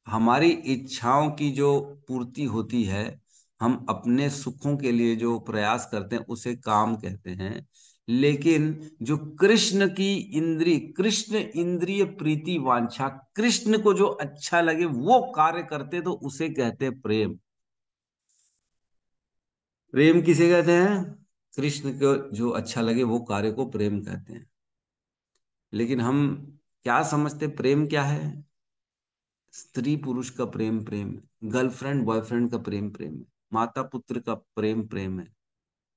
हमारी इच्छाओं की जो पूर्ति होती है, हम अपने सुखों के लिए जो प्रयास करते हैं उसे काम कहते हैं। लेकिन जो कृष्ण की इंद्रिय, कृष्ण इंद्रिय प्रीति वांछा, कृष्ण को जो अच्छा लगे वो कार्य करते तो उसे कहते हैं प्रेम। प्रेम किसे कहते हैं? कृष्ण को जो अच्छा लगे वो कार्य को प्रेम कहते हैं। लेकिन हम क्या समझते प्रेम क्या है? स्त्री पुरुष का प्रेम प्रेम है, गर्लफ्रेंड बॉयफ्रेंड का प्रेम प्रेम है, माता पुत्र का प्रेम प्रेम है,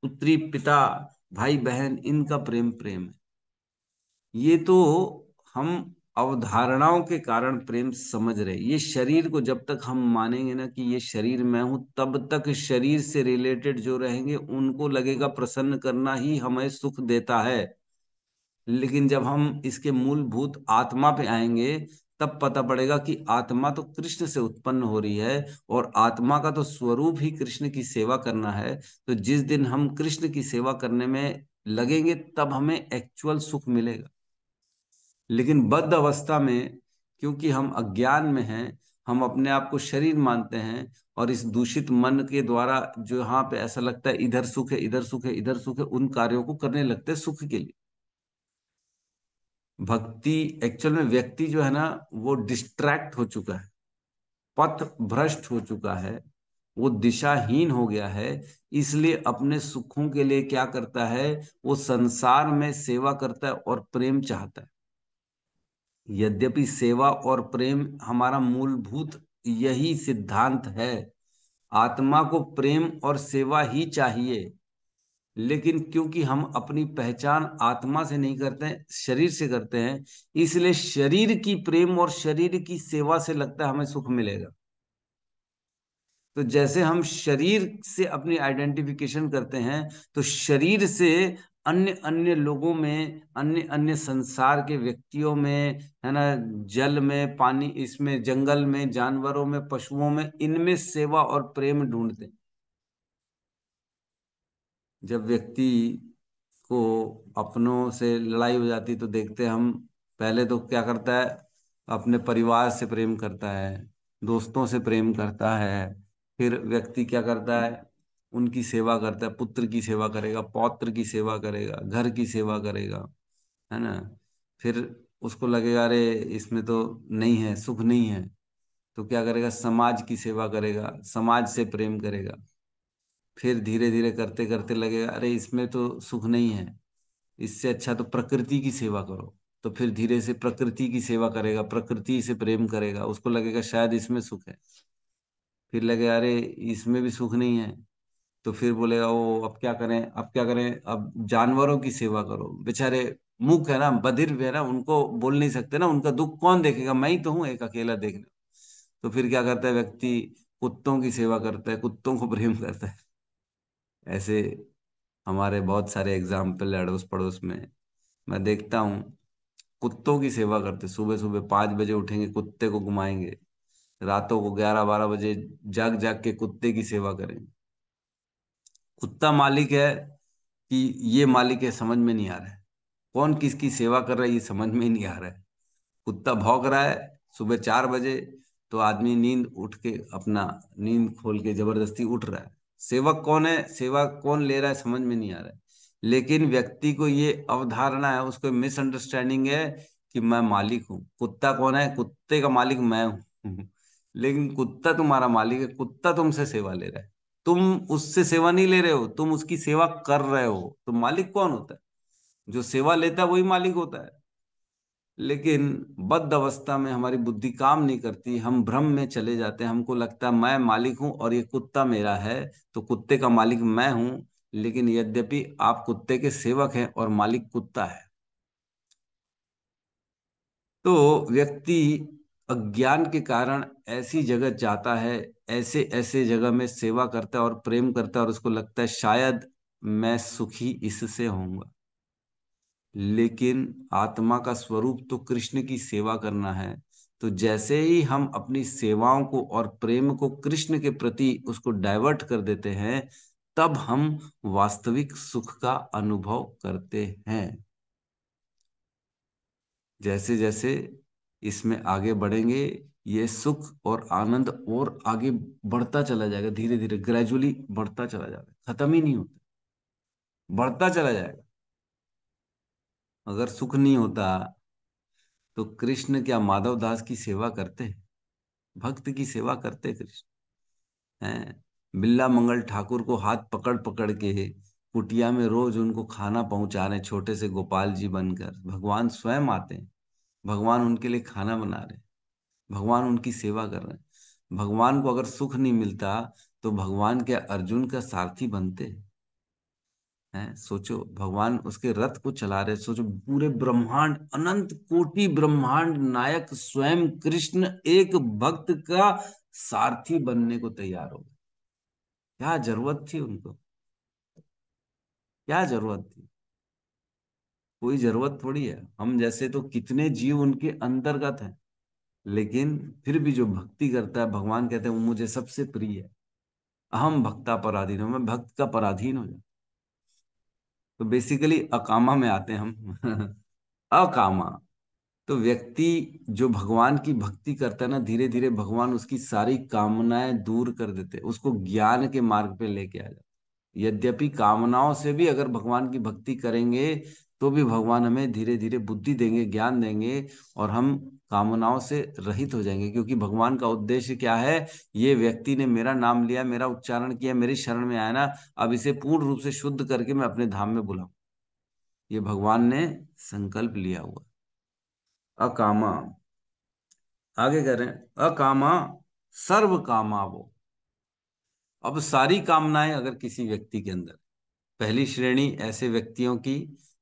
पुत्री पिता भाई बहन इनका प्रेम प्रेम है। ये तो हम अवधारणाओं के कारण प्रेम समझ रहे। ये शरीर को जब तक हम मानेंगे ना कि ये शरीर मैं हूं, तब तक शरीर से रिलेटेड जो रहेंगे उनको लगेगा प्रसन्न करना ही हमें सुख देता है। लेकिन जब हम इसके मूलभूत आत्मा पे आएंगे, तब पता पड़ेगा कि आत्मा तो कृष्ण से उत्पन्न हो रही है, और आत्मा का तो स्वरूप ही कृष्ण की सेवा करना है। तो जिस दिन हम कृष्ण की सेवा करने में लगेंगे, तब हमें एक्चुअल सुख मिलेगा। लेकिन बद्ध अवस्था में, क्योंकि हम अज्ञान में हैं, हम अपने आप को शरीर मानते हैं, और इस दूषित मन के द्वारा जो यहाँ पे ऐसा लगता है इधर सुख है, इधर सुख है, इधर सुख है, उन कार्यों को करने लगते हैं सुख के लिए। भक्ति एक्चुअल में, व्यक्ति जो है ना वो डिस्ट्रैक्ट हो चुका है, पथ भ्रष्ट हो चुका है, वो दिशाहीन हो गया है। इसलिए अपने सुखों के लिए क्या करता है? वो संसार में सेवा करता है और प्रेम चाहता है। यद्यपि सेवा और प्रेम हमारा मूलभूत यही सिद्धांत है, आत्मा को प्रेम और सेवा ही चाहिए। लेकिन क्योंकि हम अपनी पहचान आत्मा से नहीं करते हैं, शरीर से करते हैं, इसलिए शरीर की प्रेम और शरीर की सेवा से लगता है हमें सुख मिलेगा। तो जैसे हम शरीर से अपनी आइडेंटिफिकेशन करते हैं, तो शरीर से अन्य अन्य लोगों में, अन्य अन्य संसार के व्यक्तियों में, है ना, जल में, पानी, इसमें जंगल में, जानवरों में, पशुओं में, इनमें सेवा और प्रेम ढूंढते हैं। जब व्यक्ति को अपनों से लड़ाई हो जाती तो देखते हैं हम, पहले तो क्या करता है? अपने परिवार से प्रेम करता है, दोस्तों से प्रेम करता है, फिर व्यक्ति क्या करता है? उनकी सेवा करता है, पुत्र की सेवा करेगा, पौत्र की सेवा करेगा, घर की सेवा करेगा, है ना। फिर उसको लगेगा अरे इसमें तो नहीं है, सुख नहीं है, तो क्या करेगा? समाज की सेवा करेगा, समाज से प्रेम करेगा। फिर धीरे धीरे करते करते लगेगा अरे इसमें तो सुख नहीं है, इससे अच्छा तो प्रकृति की सेवा करो। तो फिर धीरे से प्रकृति की सेवा करेगा, प्रकृति से प्रेम करेगा, उसको लगेगा शायद इसमें सुख है। फिर लगेगा अरे इसमें भी सुख नहीं है, तो फिर बोलेगा ओ अब क्या करें, अब क्या करें, अब जानवरों की सेवा करो। बेचारे मूक है ना, बधिर भी है ना, उनको बोल नहीं सकते ना, उनका दुख कौन देखेगा? मैं ही तो हूँ एक अकेला देखने। तो फिर क्या करता है व्यक्ति, कुत्तों की सेवा करता है, कुत्तों को प्रेम करता है। ऐसे हमारे बहुत सारे एग्जाम्पल है अड़ोस पड़ोस में, मैं देखता हूँ। कुत्तों की सेवा करते, सुबह सुबह 5 बजे उठेंगे, कुत्ते को घुमाएंगे, रातों को 11-12 बजे जाग जाग के कुत्ते की सेवा करेंगे। कुत्ता मालिक है कि ये मालिक है, समझ में नहीं आ रहा है। कौन किसकी सेवा कर रहा है ये समझ में ही नहीं आ रहा है। कुत्ता भौंक रहा है सुबह 4 बजे, तो आदमी नींद उठ के अपना नींद खोल के जबरदस्ती उठ रहा है। सेवक कौन है, सेवा कौन ले रहा है, समझ में नहीं आ रहा है। लेकिन व्यक्ति को ये अवधारणा है, उसको मिसअंडरस्टैंडिंग है कि मैं मालिक हूँ। कुत्ता कौन है, कुत्ते का मालिक मैं हूँ। लेकिन कुत्ता तुम्हारा मालिक है, कुत्ता तुमसे सेवा ले रहा है। तुम उससे सेवा नहीं ले रहे हो, तुम उसकी सेवा कर रहे हो। तो मालिक कौन होता है? जो सेवा लेता है वही मालिक होता है। लेकिन बद्ध अवस्था में हमारी बुद्धि काम नहीं करती, हम भ्रम में चले जाते हैं। हमको लगता है मैं मालिक हूं और ये कुत्ता मेरा है, तो कुत्ते का मालिक मैं हूं। लेकिन यद्यपि आप कुत्ते के सेवक हैं और मालिक कुत्ता है। तो व्यक्ति अज्ञान के कारण ऐसी जगह जाता है, ऐसे ऐसे जगह में सेवा करता है और प्रेम करता है, और उसको लगता है शायद मैं सुखी इससे होऊंगा। लेकिन आत्मा का स्वरूप तो कृष्ण की सेवा करना है। तो जैसे ही हम अपनी सेवाओं को और प्रेम को कृष्ण के प्रति उसको डाइवर्ट कर देते हैं, तब हम वास्तविक सुख का अनुभव करते हैं। जैसे जैसे इसमें आगे बढ़ेंगे, ये सुख और आनंद और आगे बढ़ता चला जाएगा, धीरे धीरे ग्रेजुअली बढ़ता चला जाएगा, खत्म ही नहीं होता, बढ़ता चला जाएगा। अगर सुख नहीं होता तो कृष्ण क्या माधव दास की सेवा करते? भक्त की सेवा करते कृष्ण हैं? बिल्ला मंगल ठाकुर को हाथ पकड़ पकड़ के कुटिया में रोज उनको खाना पहुंचा रहे, छोटे से गोपाल जी बनकर भगवान स्वयं आते हैं। भगवान उनके लिए खाना बना रहे हैं, भगवान उनकी सेवा कर रहे हैं। भगवान को अगर सुख नहीं मिलता तो भगवान के अर्जुन का सारथी बनते हैं? सोचो, भगवान उसके रथ को चला रहे। सोचो, पूरे ब्रह्मांड, अनंत कोटि ब्रह्मांड नायक स्वयं कृष्ण एक भक्त का सारथी बनने को तैयार हो गए। क्या जरूरत थी उनको? क्या जरूरत थी? कोई जरूरत थोड़ी है। हम जैसे तो कितने जीव उनके अंतर्गत हैं, लेकिन फिर भी जो भक्ति करता है, भगवान कहते हैं वो मुझे सबसे प्रिय है। अहम भक्ता पराधीन हो, मैं भक्त का पराधीन हो जाऊं। तो बेसिकली अकामा में आते हैं हम। अकामा। तो व्यक्ति जो भगवान की भक्ति करता है ना, धीरे धीरे भगवान उसकी सारी कामनाएं दूर कर देते, उसको ज्ञान के मार्ग पे लेके आ जाते। यद्यपि कामनाओं से भी अगर भगवान की भक्ति करेंगे तो भी भगवान हमें धीरे धीरे बुद्धि देंगे, ज्ञान देंगे, और हम कामनाओं से रहित हो जाएंगे। क्योंकि भगवान का उद्देश्य क्या है? ये व्यक्ति ने मेरा नाम लिया, मेरा उच्चारण किया, मेरी शरण में आया ना, अब इसे पूर्ण रूप से शुद्ध करके मैं अपने धाम में बुलाऊं। ये भगवान ने संकल्प लिया हुआ। अकामा, आगे कह रहे हैं अकामा सर्व कामा वो। अब सारी कामनाएं अगर किसी व्यक्ति के अंदर, पहली श्रेणी ऐसे व्यक्तियों की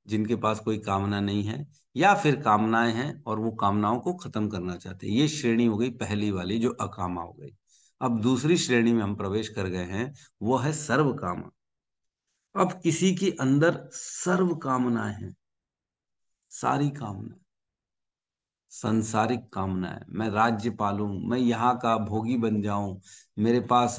जिनके पास कोई कामना नहीं है, या फिर कामनाएं हैं और वो कामनाओं को खत्म करना चाहते हैं, ये श्रेणी हो गई पहली वाली, जो अकामा हो गई। अब दूसरी श्रेणी में हम प्रवेश कर गए हैं, वो है सर्व कामा। अब किसी के अंदर सर्व कामनाएं हैं, सारी कामना, सांसारिक कामना है। मैं राज्य पालूं, मैं यहाँ का भोगी बन जाऊं, मेरे पास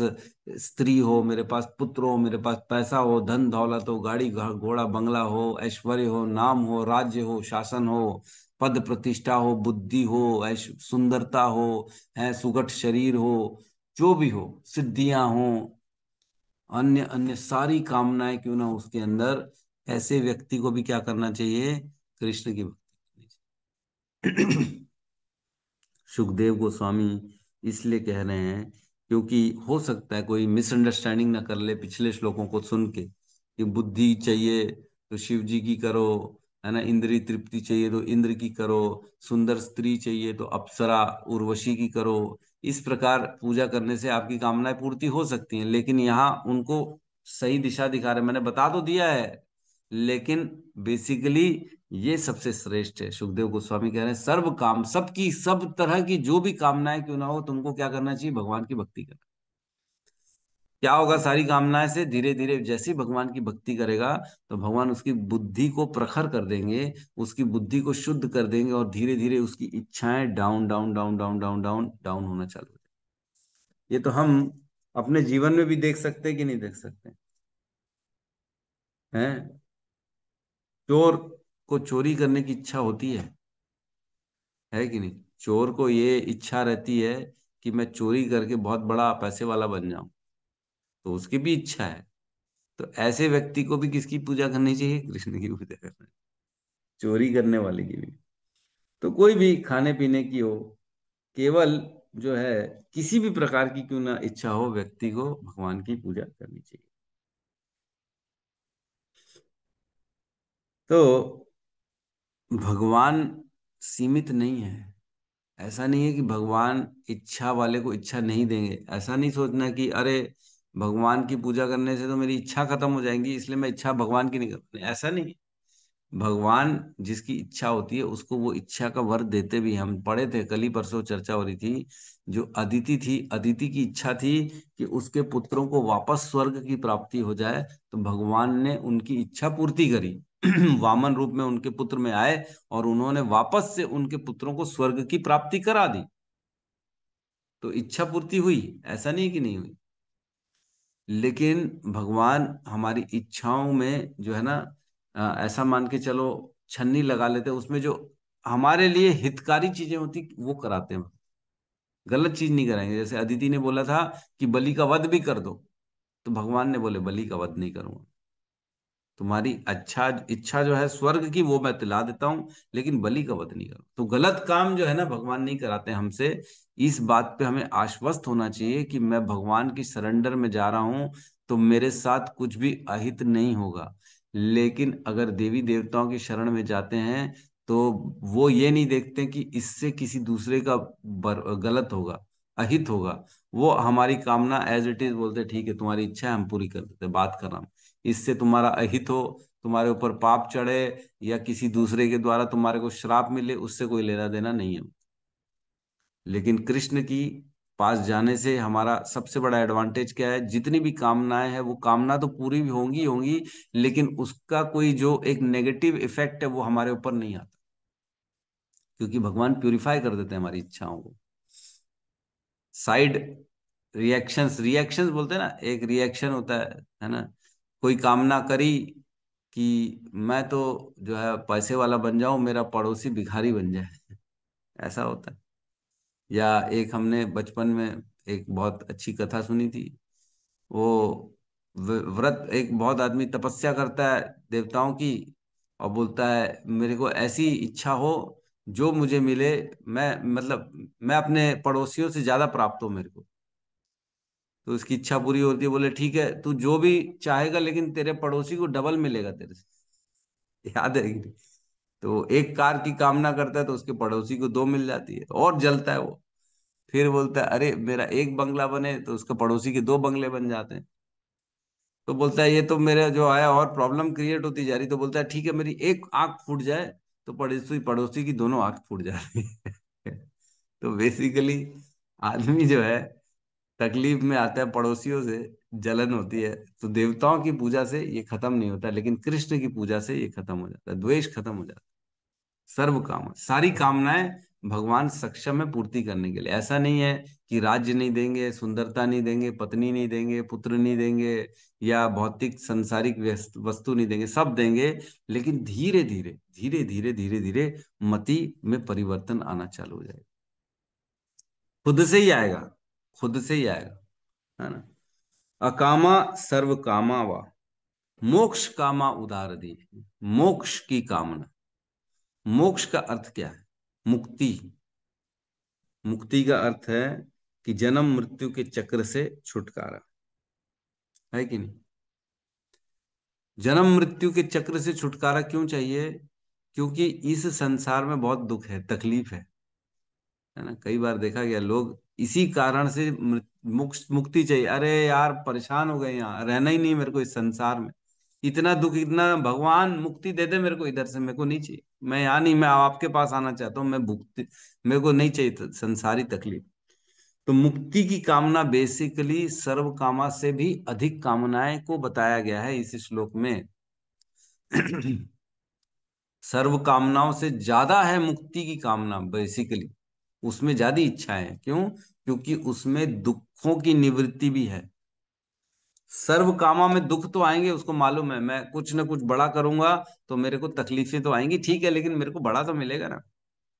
स्त्री हो, मेरे पास पुत्र हो, मेरे पास पैसा हो, धन दौलत हो, गाड़ी घोड़ा बंगला हो, ऐश्वर्य हो, नाम हो, राज्य हो, शासन हो, पद प्रतिष्ठा हो, बुद्धि हो, सुंदरता हो, है सुगठ शरीर हो, जो भी हो, सिद्धियां हो, अन्य अन्य सारी कामनाएं क्यों ना हो उसके अंदर, ऐसे व्यक्ति को भी क्या करना चाहिए? कृष्ण की भक्ति करनी चाहिए। सुखदेव गोस्वामी इसलिए कह रहे हैं क्योंकि हो सकता है कोई मिसअंडरस्टैंडिंग ना कर ले पिछले श्लोकों को सुन के, कि बुद्धि चाहिए तो शिव जी की करो, है ना, इंद्रिय तृप्ति चाहिए तो इंद्र की करो, सुंदर स्त्री चाहिए तो अप्सरा उर्वशी की करो। इस प्रकार पूजा करने से आपकी कामनाएं पूर्ति हो सकती हैं। लेकिन यहाँ उनको सही दिशा दिखा रहे, मैंने बता तो दिया है लेकिन बेसिकली ये सबसे श्रेष्ठ है। सुखदेव गोस्वामी कह रहे हैं सर्व काम, सबकी सब तरह की जो भी कामनाएं क्यों ना हो, तुमको क्या करना चाहिए? भगवान की भक्ति करना। क्या होगा सारी कामनाएं से? धीरे धीरे जैसे ही भगवान की भक्ति करेगा तो भगवान उसकी बुद्धि को प्रखर कर देंगे, उसकी बुद्धि को शुद्ध कर देंगे, और धीरे धीरे उसकी इच्छाएं down down down down down down down होना चालू हो जाए। ये तो हम अपने जीवन में भी देख सकते हैं कि नहीं देख सकते हैं? चोर को चोरी करने की इच्छा होती है कि नहीं? चोर को ये इच्छा रहती है कि मैं चोरी करके बहुत बड़ा पैसे वाला बन जाऊं, तो उसकी भी इच्छा है। तो ऐसे व्यक्ति को भी किसकी पूजा करनी चाहिए? कृष्ण की पूजा करनी चाहिए, चोरी करने वाले की भी। तो कोई भी खाने पीने की हो, केवल जो है किसी भी प्रकार की क्यों ना इच्छा हो, व्यक्ति को भगवान की पूजा करनी चाहिए। तो भगवान सीमित नहीं है। ऐसा नहीं है कि भगवान इच्छा वाले को इच्छा नहीं देंगे। ऐसा नहीं सोचना कि अरे भगवान की पूजा करने से तो मेरी इच्छा खत्म हो जाएंगी, इसलिए मैं इच्छा भगवान की नहीं करता। ऐसा नहीं। भगवान जिसकी इच्छा होती है उसको वो इच्छा का वर देते भी हैं। हम पढ़े थे, कल ही परसों चर्चा हो रही थी, जो अदिति थी, अदिति की इच्छा थी कि उसके पुत्रों को वापस स्वर्ग की प्राप्ति हो जाए, तो भगवान ने उनकी इच्छा पूर्ति करी। वामन रूप में उनके पुत्र में आए और उन्होंने वापस से उनके पुत्रों को स्वर्ग की प्राप्ति करा दी। तो इच्छा पूर्ति हुई, ऐसा नहीं कि नहीं हुई। लेकिन भगवान हमारी इच्छाओं में जो है ना, ऐसा मान के चलो छन्नी लगा लेते हैं, उसमें जो हमारे लिए हितकारी चीजें होती वो कराते हैं। गलत चीज नहीं कराएंगे। जैसे अदिति ने बोला था कि बलि का वध भी कर दो, तो भगवान ने बोले बलि का वध नहीं करूंगा। तुम्हारी अच्छा इच्छा जो है स्वर्ग की, वो मैं दिला देता हूँ, लेकिन बलि का वध नहीं करूँ। तो गलत काम जो है ना भगवान नहीं कराते हमसे। इस बात पे हमें आश्वस्त होना चाहिए कि मैं भगवान की सरेंडर में जा रहा हूं, तो मेरे साथ कुछ भी अहित नहीं होगा। लेकिन अगर देवी देवताओं की शरण में जाते हैं तो वो ये नहीं देखते कि इससे किसी दूसरे का गलत होगा, अहित होगा। वो हमारी कामना एज इट इज बोलते, ठीक है तुम्हारी इच्छा है, हम पूरी कर देते, बात कर रहा हूं। इससे तुम्हारा अहित हो, तुम्हारे ऊपर पाप चढ़े, या किसी दूसरे के द्वारा तुम्हारे को श्राप मिले, उससे कोई लेना देना नहीं है। लेकिन कृष्ण की पास जाने से हमारा सबसे बड़ा एडवांटेज क्या है? जितनी भी कामनाएं हैं वो कामना तो पूरी भी होंगी होंगी, लेकिन उसका कोई जो एक नेगेटिव इफेक्ट है वो हमारे ऊपर नहीं आता, क्योंकि भगवान प्यूरिफाई कर देते हैं हमारी इच्छाओं को। साइड रिएक्शंस, रिएक्शंस बोलते हैं ना, एक रिएक्शन होता है ना। कोई कामना करी कि मैं तो जो है पैसे वाला बन जाऊं, मेरा पड़ोसी भिखारी बन जाए, ऐसा होता है। या एक हमने बचपन में एक बहुत अच्छी कथा सुनी थी। वो व्रत, एक बहुत आदमी तपस्या करता है देवताओं की, और बोलता है मेरे को ऐसी इच्छा हो जो मुझे मिले, मैं मतलब मैं अपने पड़ोसियों से ज्यादा प्राप्त हो मेरे को। तो उसकी इच्छा पूरी होती है, बोले ठीक है तू जो भी चाहेगा, लेकिन तेरे पड़ोसी को डबल मिलेगा तेरे से। याद है कि नहीं? तो एक कार की कामना करता है तो उसके पड़ोसी को दो मिल जाती है, तो और जलता है वो। फिर बोलता है अरे मेरा एक बंगला बने, तो उसके पड़ोसी के दो बंगले बन जाते हैं। तो बोलता है ये तो मेरा जो आया और प्रॉब्लम क्रिएट होती जा रही। तो बोलता है ठीक है मेरी एक आंख फूट जाए, तो पड़ोसी पड़ोसी की दोनों आंख फूट जाती है। तो बेसिकली आदमी जो है तकलीफ में आता है, पड़ोसियों से जलन होती है। तो देवताओं की पूजा से ये खत्म नहीं होता, लेकिन कृष्ण की पूजा से ये खत्म हो जाता है, द्वेष खत्म हो जाता है। सर्व काम, सारी कामनाएं भगवान सक्षम है पूर्ति करने के लिए। ऐसा नहीं है कि राज्य नहीं देंगे, सुंदरता नहीं देंगे, पत्नी नहीं देंगे, पुत्र नहीं देंगे, या भौतिक संसारिक वस्तु नहीं देंगे, सब देंगे। लेकिन धीरे धीरे धीरे धीरे धीरे धीरे मति में परिवर्तन आना चालू हो जाएगा। खुद से ही आएगा, खुद से ही आएगा, है ना। अकामा सर्व कामा वा मोक्ष कामा उदार दी। मोक्ष की कामना, मोक्ष का अर्थ क्या है? मुक्ति। मुक्ति का अर्थ है कि जन्म मृत्यु के चक्र से छुटकारा, है कि नहीं? जन्म मृत्यु के चक्र से छुटकारा क्यों चाहिए? क्योंकि इस संसार में बहुत दुख है, तकलीफ है ना। कई बार देखा गया लोग इसी कारण से मुक्ति चाहिए। अरे यार परेशान हो गए, यहाँ रहना ही नहीं मेरे को इस संसार में। इतना दुख, इतना, भगवान मुक्ति दे दे मेरे को इधर से, मेरे को नहीं चाहिए, मैं यहाँ नहीं, मैं आपके पास आना चाहता हूँ, मैं भुक्ति, मेरे को नहीं चाहिए संसारी तकलीफ। तो मुक्ति की कामना बेसिकली सर्व कामा से भी अधिक कामनाएं को बताया गया है इस श्लोक में। सर्व कामनाओं से ज्यादा है मुक्ति की कामना बेसिकली, उसमें ज्यादा इच्छा है। क्यों? क्योंकि उसमें दुखों की निवृत्ति भी है। सर्व कामा में दुख तो आएंगे, उसको मालूम है, मैं कुछ ना कुछ बड़ा करूंगा तो मेरे को तकलीफें तो आएंगी, ठीक है, लेकिन मेरे को बड़ा तो मिलेगा ना।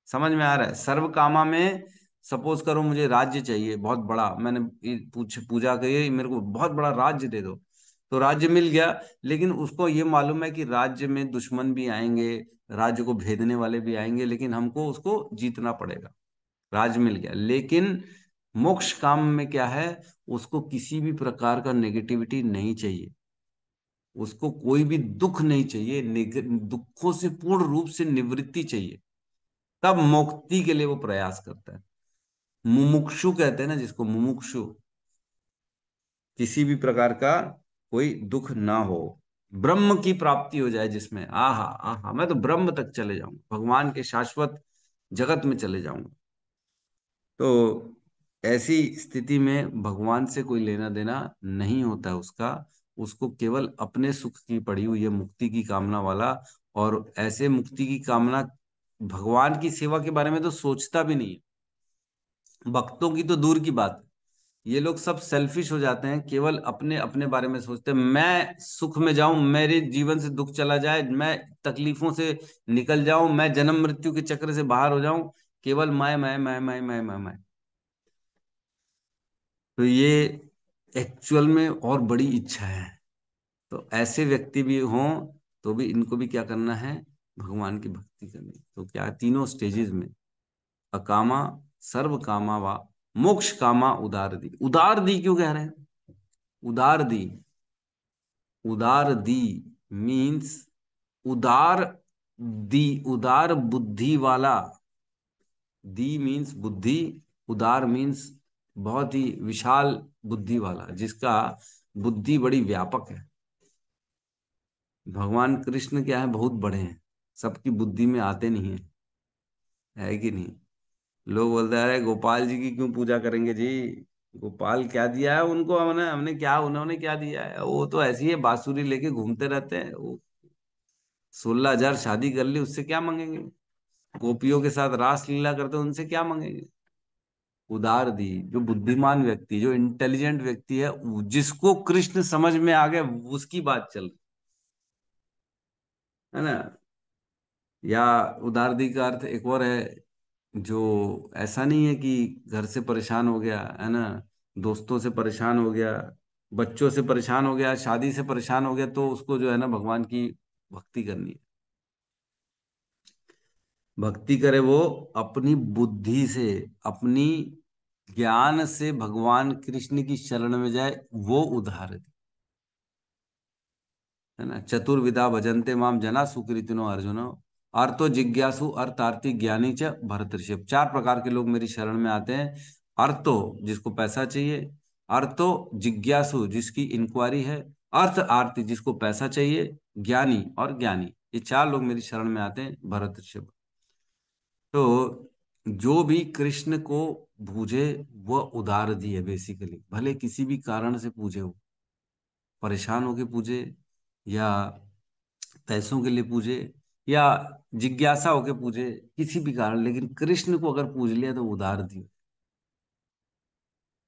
समझ में आ रहा है? सर्व कामा में सपोज करो मुझे राज्य चाहिए बहुत बड़ा, मैंने पूजा कही मेरे को बहुत बड़ा राज्य दे दो, तो राज्य मिल गया। लेकिन उसको ये मालूम है कि राज्य में दुश्मन भी आएंगे, राज्य को भेदने वाले भी आएंगे, लेकिन हमको उसको जीतना पड़ेगा। राज मिल गया। लेकिन मोक्ष काम में क्या है, उसको किसी भी प्रकार का नेगेटिविटी नहीं चाहिए, उसको कोई भी दुख नहीं चाहिए, दुखों से पूर्ण रूप से निवृत्ति चाहिए, तब मुक्ति के लिए वो प्रयास करता है। मुमुक्षु कहते हैं ना जिसको, मुमुक्षु, किसी भी प्रकार का कोई दुख ना हो, ब्रह्म की प्राप्ति हो जाए जिसमें, आहा आहा मैं तो ब्रह्म तक चले जाऊंगा, भगवान के शाश्वत जगत में चले जाऊंगा। तो ऐसी स्थिति में भगवान से कोई लेना देना नहीं होता है उसका, उसको केवल अपने सुख की पड़ी हुई है मुक्ति की कामना वाला। और ऐसे मुक्ति की कामना, भगवान की सेवा के बारे में तो सोचता भी नहीं है, भक्तों की तो दूर की बात है। ये लोग सब सेल्फिश हो जाते हैं, केवल अपने अपने बारे में सोचते हैं, मैं सुख में जाऊं, मेरे जीवन से दुख चला जाए, मैं तकलीफों से निकल जाऊं, मैं जन्म मृत्यु के चक्र से बाहर हो जाऊं, केवल मैं। तो ये एक्चुअल में और बड़ी इच्छा है। तो ऐसे व्यक्ति भी हों तो भी इनको भी क्या करना है, भगवान की भक्ति करनी। तो क्या, तीनों स्टेजेस में, अकामा, सर्व कामा व मोक्ष कामा उदार दी। उदार दी क्यों कह रहे हैं? उदार दी, उदार दी मीन्स उदार दी, उदार बुद्धि वाला। दी मीन्स बुद्धि, उदार मीन्स बहुत ही विशाल बुद्धि वाला, जिसका बुद्धि बड़ी व्यापक है। भगवान कृष्ण क्या है, बहुत बड़े हैं, सबकी बुद्धि में आते नहीं है कि नहीं? लोग बोलते हैं अरे गोपाल जी की क्यों पूजा करेंगे जी, गोपाल क्या दिया है उनको, हमने हमने क्या, उन्होंने क्या दिया है? वो तो ऐसी है, बांसुरी लेके घूमते रहते हैं वो, 16,000 शादी कर ली, उससे क्या मांगेंगे? गोपियों के साथ रास लीला करते, उनसे क्या मांगेंगे? उदार दी, जो बुद्धिमान व्यक्ति, जो इंटेलिजेंट व्यक्ति है, जिसको कृष्ण समझ में आ गया, उसकी बात चल रही है ना। या उदार दी का अर्थ एक और है, जो ऐसा नहीं है कि घर से परेशान हो गया है ना, दोस्तों से परेशान हो गया, बच्चों से परेशान हो गया, शादी से परेशान हो गया, तो उसको जो है ना भगवान की भक्ति करनी है। भक्ति करे वो अपनी बुद्धि से, अपनी ज्ञान से भगवान कृष्ण की शरण में जाए, वो उदार दी है ना। चतुर्विधा भजन्ते माम जना सुकृतिनो अर्जुनो, अर्थो जिज्ञासु, अर्थार्थी, ज्ञानी च भरत ऋषभ। 4 प्रकार के लोग मेरी शरण में आते हैं। अर्थो, जिसको पैसा चाहिए, अर्थो जिज्ञासु, जिसकी इंक्वायरी है, अर्थ आर्थी, जिसको पैसा चाहिए, ज्ञानी और ज्ञानी, ये 4 लोग मेरी शरण में आते हैं, भरत ऋषभ। तो जो भी कृष्ण को पूजे वह उदार दी है बेसिकली, भले किसी भी कारण से पूजे, हो परेशान होके पूजे, या पैसों के लिए पूजे, या जिज्ञासा होके पूजे, किसी भी कारण, लेकिन कृष्ण को अगर पूज लिया तो उदार दी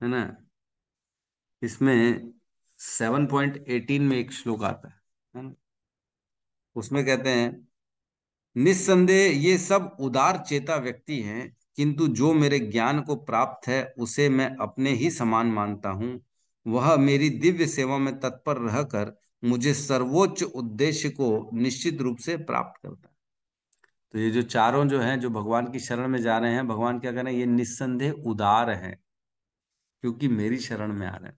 है ना। इसमें 7.18 में एक श्लोक आता है ना, उसमें कहते हैं, निस्संदेह ये सब उदार चेता व्यक्ति हैं, किंतु जो मेरे ज्ञान को प्राप्त है उसे मैं अपने ही समान मानता हूँ, वह मेरी दिव्य सेवा में तत्पर रहकर मुझे सर्वोच्च उद्देश्य को निश्चित रूप से प्राप्त करता है। तो ये जो चारों जो हैं, जो भगवान की शरण में जा रहे हैं, भगवान क्या कह रहे हैं, ये निस्संदेह उदार हैं, क्योंकि मेरी शरण में आ रहे हैं।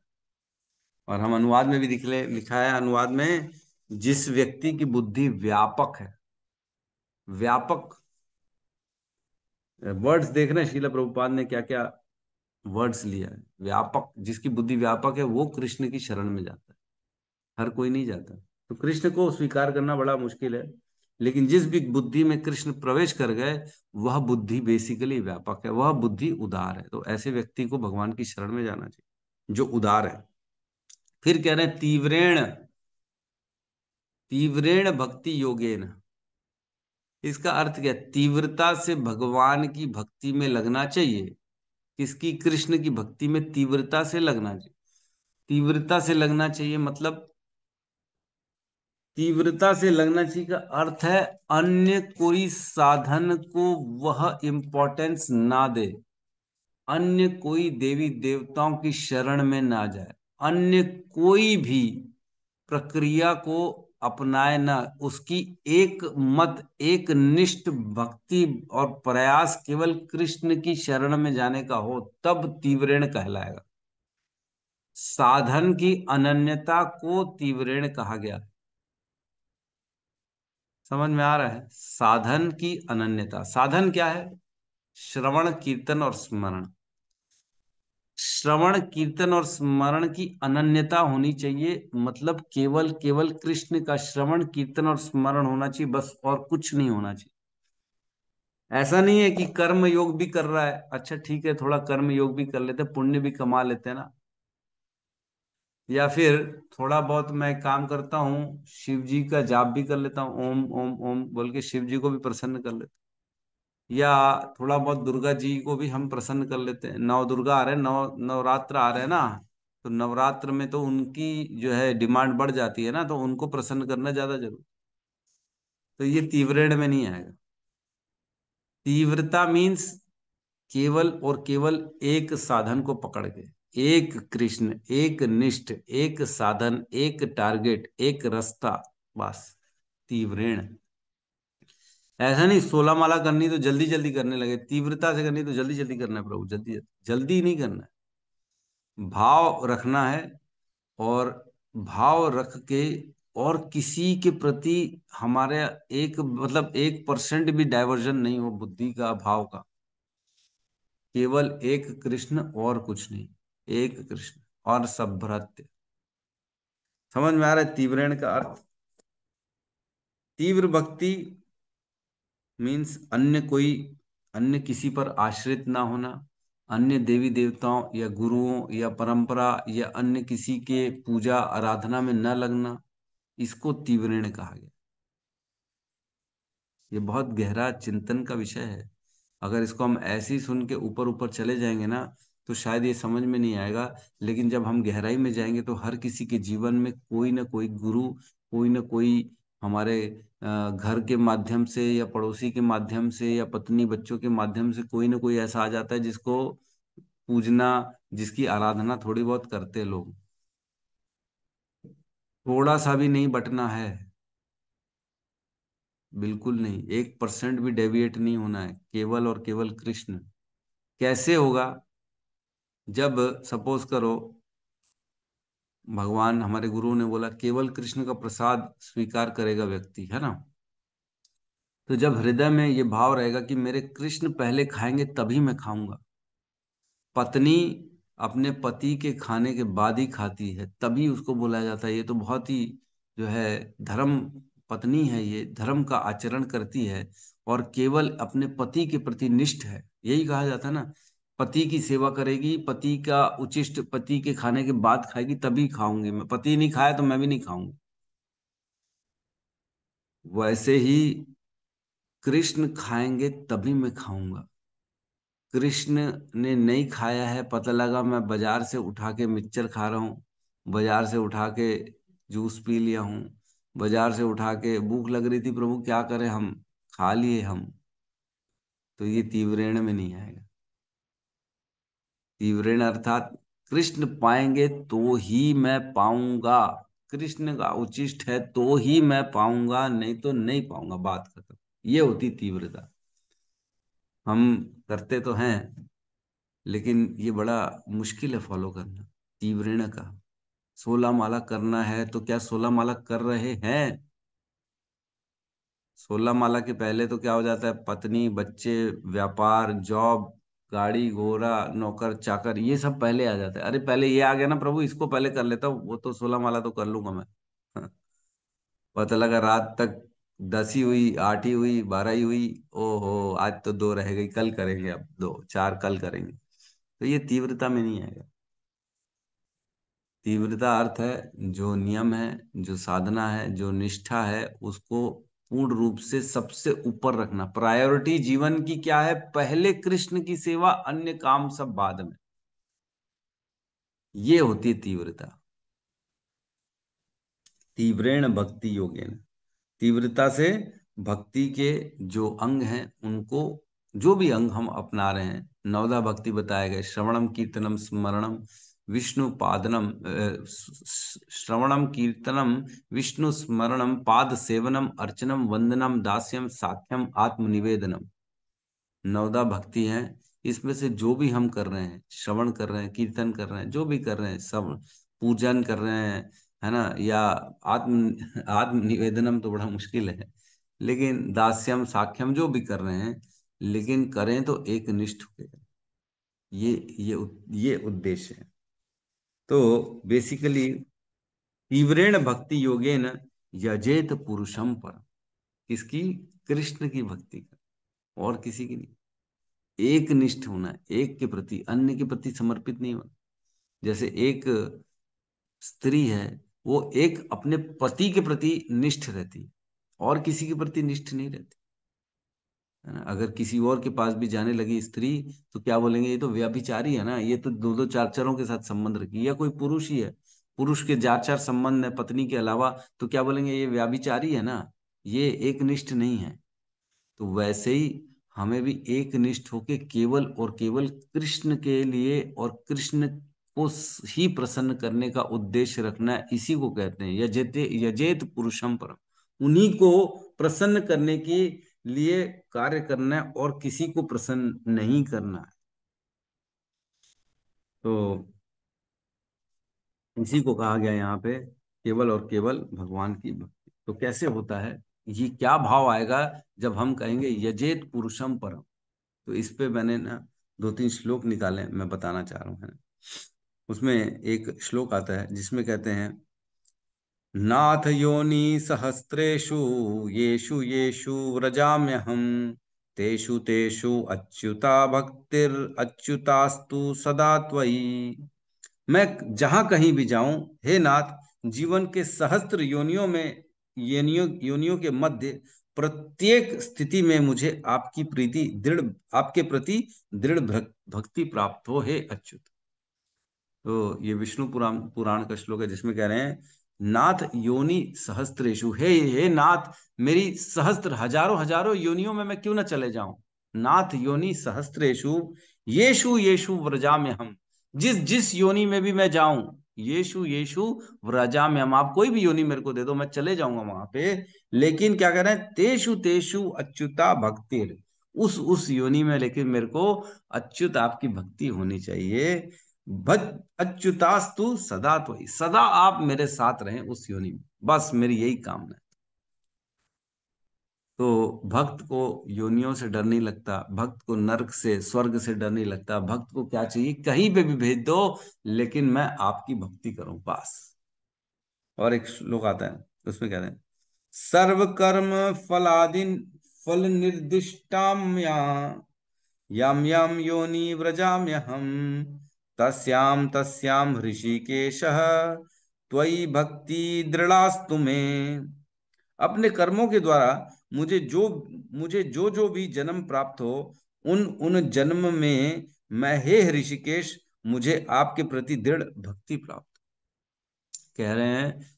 और हम अनुवाद में भी लिखा है, अनुवाद में, जिस व्यक्ति की बुद्धि व्यापक है, व्यापक वर्ड्स देख रहे हैं, शीला प्रभुपाद ने क्या क्या वर्ड्स लिया है, व्यापक, जिसकी बुद्धि व्यापक है वो कृष्ण की शरण में जाता है, हर कोई नहीं जाता। तो कृष्ण को स्वीकार करना बड़ा मुश्किल है, लेकिन जिस भी बुद्धि में कृष्ण प्रवेश कर गए वह बुद्धि बेसिकली व्यापक है, वह बुद्धि उदार है। तो ऐसे व्यक्ति को भगवान की शरण में जाना चाहिए जो उदार है। फिर कह रहे हैं तीव्रेण, तीव्रेण भक्ति योगेन। इसका अर्थ क्या है? तीव्रता से भगवान की भक्ति में लगना चाहिए। किसकी? कृष्ण की भक्ति में तीव्रता से लगना चाहिए। तीव्रता से लगना चाहिए मतलब, तीव्रता से लगना चाहिए का अर्थ है अन्य कोई साधन को वह इंपॉर्टेंस ना दे, अन्य कोई देवी देवताओं की शरण में ना जाए, अन्य कोई भी प्रक्रिया को अपनाए ना, उसकी एक मत एक निष्ठ भक्ति और प्रयास केवल कृष्ण की शरण में जाने का हो, तब तीव्रेण कहलाएगा। साधन की अनन्यता को तीव्रेण कहा गया। समझ में आ रहा है? साधन की अनन्यता, साधन क्या है? श्रवण कीर्तन और स्मरण। श्रवण कीर्तन और स्मरण की अनन्यता होनी चाहिए, मतलब केवल केवल कृष्ण का श्रवण कीर्तन और स्मरण होना चाहिए, बस, और कुछ नहीं होना चाहिए। ऐसा नहीं है कि कर्म योग भी कर रहा है, अच्छा ठीक है थोड़ा कर्म योग भी कर लेते, पुण्य भी कमा लेते हैं ना, या फिर थोड़ा बहुत मैं काम करता हूँ, शिव जी का जाप भी कर लेता हूँ, ओम ओम ओम बोल के शिव जी को भी प्रसन्न कर लेते हैं। या थोड़ा बहुत दुर्गा जी को भी हम प्रसन्न कर लेते हैं, नव दुर्गा आ रहे हैं, नवरात्र आ रहे हैं ना, तो नवरात्र में तो उनकी जो है डिमांड बढ़ जाती है ना, तो उनको प्रसन्न करना ज्यादा जरूरी। तो ये तीव्रेण में नहीं आएगा। तीव्रता मीन्स केवल और केवल एक साधन को पकड़ के, एक कृष्ण, एक निष्ठ, एक साधन, एक टारगेट, एक रास्ता, बस तीव्रेण। ऐसा नहीं 16 माला करनी तो जल्दी जल्दी करने लगे, तीव्रता से करनी तो जल्दी जल्दी करना है प्रभु, जल्दी जल्दी नहीं करना है, भाव रखना है। और भाव रख के, और किसी के प्रति हमारे एक मतलब 1% भी डाइवर्जन नहीं हो बुद्धि का, भाव का, केवल एक कृष्ण और कुछ नहीं, एक कृष्ण और सब भ्रात्य। समझ में आ रहा है तीव्रेण का अर्थ? तीव्र भक्ति मीन्स अन्य किसी पर आश्रित ना होना, अन्य देवी देवताओं या गुरुओं या परंपरा या अन्य किसी के पूजा आराधना में न लगना, इसको तीव्रेण कहा गया। ये बहुत गहरा चिंतन का विषय है। अगर इसको हम ऐसे ही सुन के ऊपर ऊपर चले जाएंगे ना, तो शायद ये समझ में नहीं आएगा, लेकिन जब हम गहराई में जाएंगे तो हर किसी के जीवन में कोई ना कोई गुरु, कोई ना कोई हमारे घर के माध्यम से या पड़ोसी के माध्यम से या पत्नी बच्चों के माध्यम से कोई ना कोई ऐसा आ जाता है जिसको पूजना, जिसकी आराधना थोड़ी बहुत करते हैं लोग। थोड़ा सा भी नहीं बटना है, बिल्कुल नहीं, 1% भी डेविएट नहीं होना है, केवल और केवल कृष्ण। कैसे होगा? जब सपोज करो भगवान हमारे गुरु ने बोला केवल कृष्ण का प्रसाद स्वीकार करेगा व्यक्ति, है ना, तो जब हृदय में ये भाव रहेगा कि मेरे कृष्ण पहले खाएंगे तभी मैं खाऊंगा, पत्नी अपने पति के खाने के बाद ही खाती है तभी उसको बोला जाता है ये तो बहुत ही जो है धर्म, पत्नी है ये धर्म का आचरण करती है और केवल अपने पति के प्रति निष्ठ है, यही कहा जाता है ना, पति की सेवा करेगी, पति का उचिष्ट पति के खाने के बाद खाएगी तभी खाऊंगी मैं, पति नहीं खाया तो मैं भी नहीं खाऊंगी। वैसे ही कृष्ण खाएंगे तभी मैं खाऊंगा। कृष्ण ने नहीं खाया है, पता लगा मैं बाजार से उठा के मिक्सचर खा रहा हूँ, बाजार से उठा के जूस पी लिया हूँ, बाजार से उठा के भूख लग रही थी प्रभु क्या करें हम, खा लिए हम, तो ये तीव्रेण में नहीं आएगा। तीव्रेण अर्थात कृष्ण पाएंगे तो ही मैं पाऊंगा, कृष्ण का उचिष्ट है तो ही मैं पाऊंगा, नहीं तो नहीं पाऊंगा, बात खत्म। ये होती तीव्रता। हम करते तो हैं लेकिन ये बड़ा मुश्किल है फॉलो करना तीव्रेण का। 16 माला करना है तो क्या 16 माला कर रहे हैं? 16 माला के पहले तो क्या हो जाता है, पत्नी बच्चे व्यापार जॉब गाड़ी घोड़ा नौकर चाकर ये सब पहले आ जाता है। अरे पहले ये आ गया ना प्रभु, इसको पहले कर लेता हूँ, वो तो 16 माला तो कर लूंगा मैं। पता लगा रात तक 10 ही हुई, 8 ही हुई, 12 ही हुई, ओहो आज तो 2 रह गई, कल करेंगे, अब 2 4 कल करेंगे। तो ये तीव्रता में नहीं आएगा। तीव्रता अर्थ है जो नियम है, जो साधना है, जो निष्ठा है, उसको पूर्ण रूप से सबसे ऊपर रखना। प्रायोरिटी जीवन की क्या है? पहले कृष्ण की सेवा, अन्य काम सब बाद में। ये होती है तीव्रता। तीव्रेण भक्ति योगेन, तीव्रता से भक्ति के जो अंग हैं उनको, जो भी अंग हम अपना रहे हैं, नवदा भक्ति बताए गए, श्रवणम कीर्तनम स्मरणम विष्णु पादनम, श्रवणम कीर्तनम विष्णु स्मरणम पाद सेवनम अर्चनम वंदनम दास्यम साख्यम आत्मनिवेदनम, नवदा भक्ति है। इसमें से जो भी हम कर रहे हैं, श्रवण कर रहे हैं, कीर्तन कर रहे हैं, जो भी कर रहे हैं, सब पूजन कर रहे हैं, है ना, या आत्म आत्म निवेदनम तो बड़ा मुश्किल है, लेकिन दास्यम साख्यम जो भी कर रहे हैं, लेकिन करें तो एक निष्ठ होकर। ये उद्देश्य है। तो बेसिकली तीव्रेण भक्ति योगेन यजेत पुरुषम पर, किसकी? कृष्ण की भक्ति का, और किसी की नहीं। एक निष्ठ होना है, एक के प्रति, अन्य के प्रति समर्पित नहीं होना। जैसे एक स्त्री है, वो एक अपने पति के प्रति निष्ठ रहती है, और किसी के प्रति निष्ठ नहीं रहती, है ना। अगर किसी और के पास भी जाने लगी स्त्री, तो क्या बोलेंगे? ये तो व्यभिचारी है ना, ये तो दो दो चार चारों के साथ संबंध रखी, या कोई पुरुष ही है, पुरुष के चार चार संबंध है पत्नी के अलावा, तो क्या बोलेंगे? ये व्यभिचारी है ना, ये एक निष्ठ नहीं है। तो वैसे ही हमें भी एक निष्ठ होके केवल और केवल कृष्ण के लिए और कृष्ण को ही प्रसन्न करने का उद्देश्य रखना है। इसी को कहते हैं यजेते यजेत पुरुषम परम, उन्हीं को प्रसन्न करने के लिए कार्य करना है, और किसी को प्रसन्न नहीं करना है। तो इसी को कहा गया यहाँ पे केवल और केवल भगवान की भक्ति। तो कैसे होता है? ये क्या भाव आएगा जब हम कहेंगे यजेत पुरुषम परम? तो इस पे मैंने ना 2-3 श्लोक निकाले, मैं बताना चाह रहा हूँ, है ना। उसमें एक श्लोक आता है जिसमें कहते हैं, नाथ योनि सहस्रेषु येषु येषु व्रजाम्यहम् तेषु तेषु अच्युता भक्तिर अच्युतास्तु सदा त्वयि। मैं जहां कहीं भी जाऊं, हे नाथ, जीवन के सहस्त्र योनियों में, योनियों के मध्य प्रत्येक स्थिति में मुझे आपकी प्रीति दृढ़, आपके प्रति दृढ़ भक्ति प्राप्त हो, हे अच्युत। तो ये विष्णु पुराण पुराण का श्लोक है जिसमें कह रहे हैं, नाथ योनि सहस्त्रेषु, हे नाथ, मेरी सहस्त्र हजारों हजारों योनियों में मैं क्यों ना चले जाऊं। नाथ योनि सहस्त्रेषु येषु येषु व्रजाम्य हम, जिस जिस योनि में भी मैं जाऊं, येषु येषु व्रजाम्य हम, आप कोई भी योनि मेरे को दे दो, मैं चले जाऊंगा वहां पे। लेकिन क्या कह रहे हैं? तेषु तेषु अच्युता भक्तिर, उस योनि में लेकिन मेरे को अच्युत आपकी भक्ति होनी चाहिए। भज अच्युतास्तु सदा त्वयि, सदा आप मेरे साथ रहें उस योनि में, बस मेरी यही कामना है। तो भक्त को योनियों से डर नहीं लगता, भक्त को नरक से, स्वर्ग से डर नहीं लगता। भक्त को क्या चाहिए? कहीं पे भी भेज दो, लेकिन मैं आपकी भक्ति करूं, बस। और एक श्लोक आता है, उसमें कहते हैं, सर्व कर्म फलादिन फल निर्दिष्टाम्या यम यम योनि व्रजाम्यहम् तस्याम तस्याम ऋषिकेशः त्वयि भक्ति दृढ़ास्तु मे। अपने कर्मों के द्वारा मुझे जो भी जन्म प्राप्त हो, उन उन जन्म में मैं, हे ऋषिकेश, मुझे आपके प्रति दृढ़ भक्ति प्राप्त। कह रहे हैं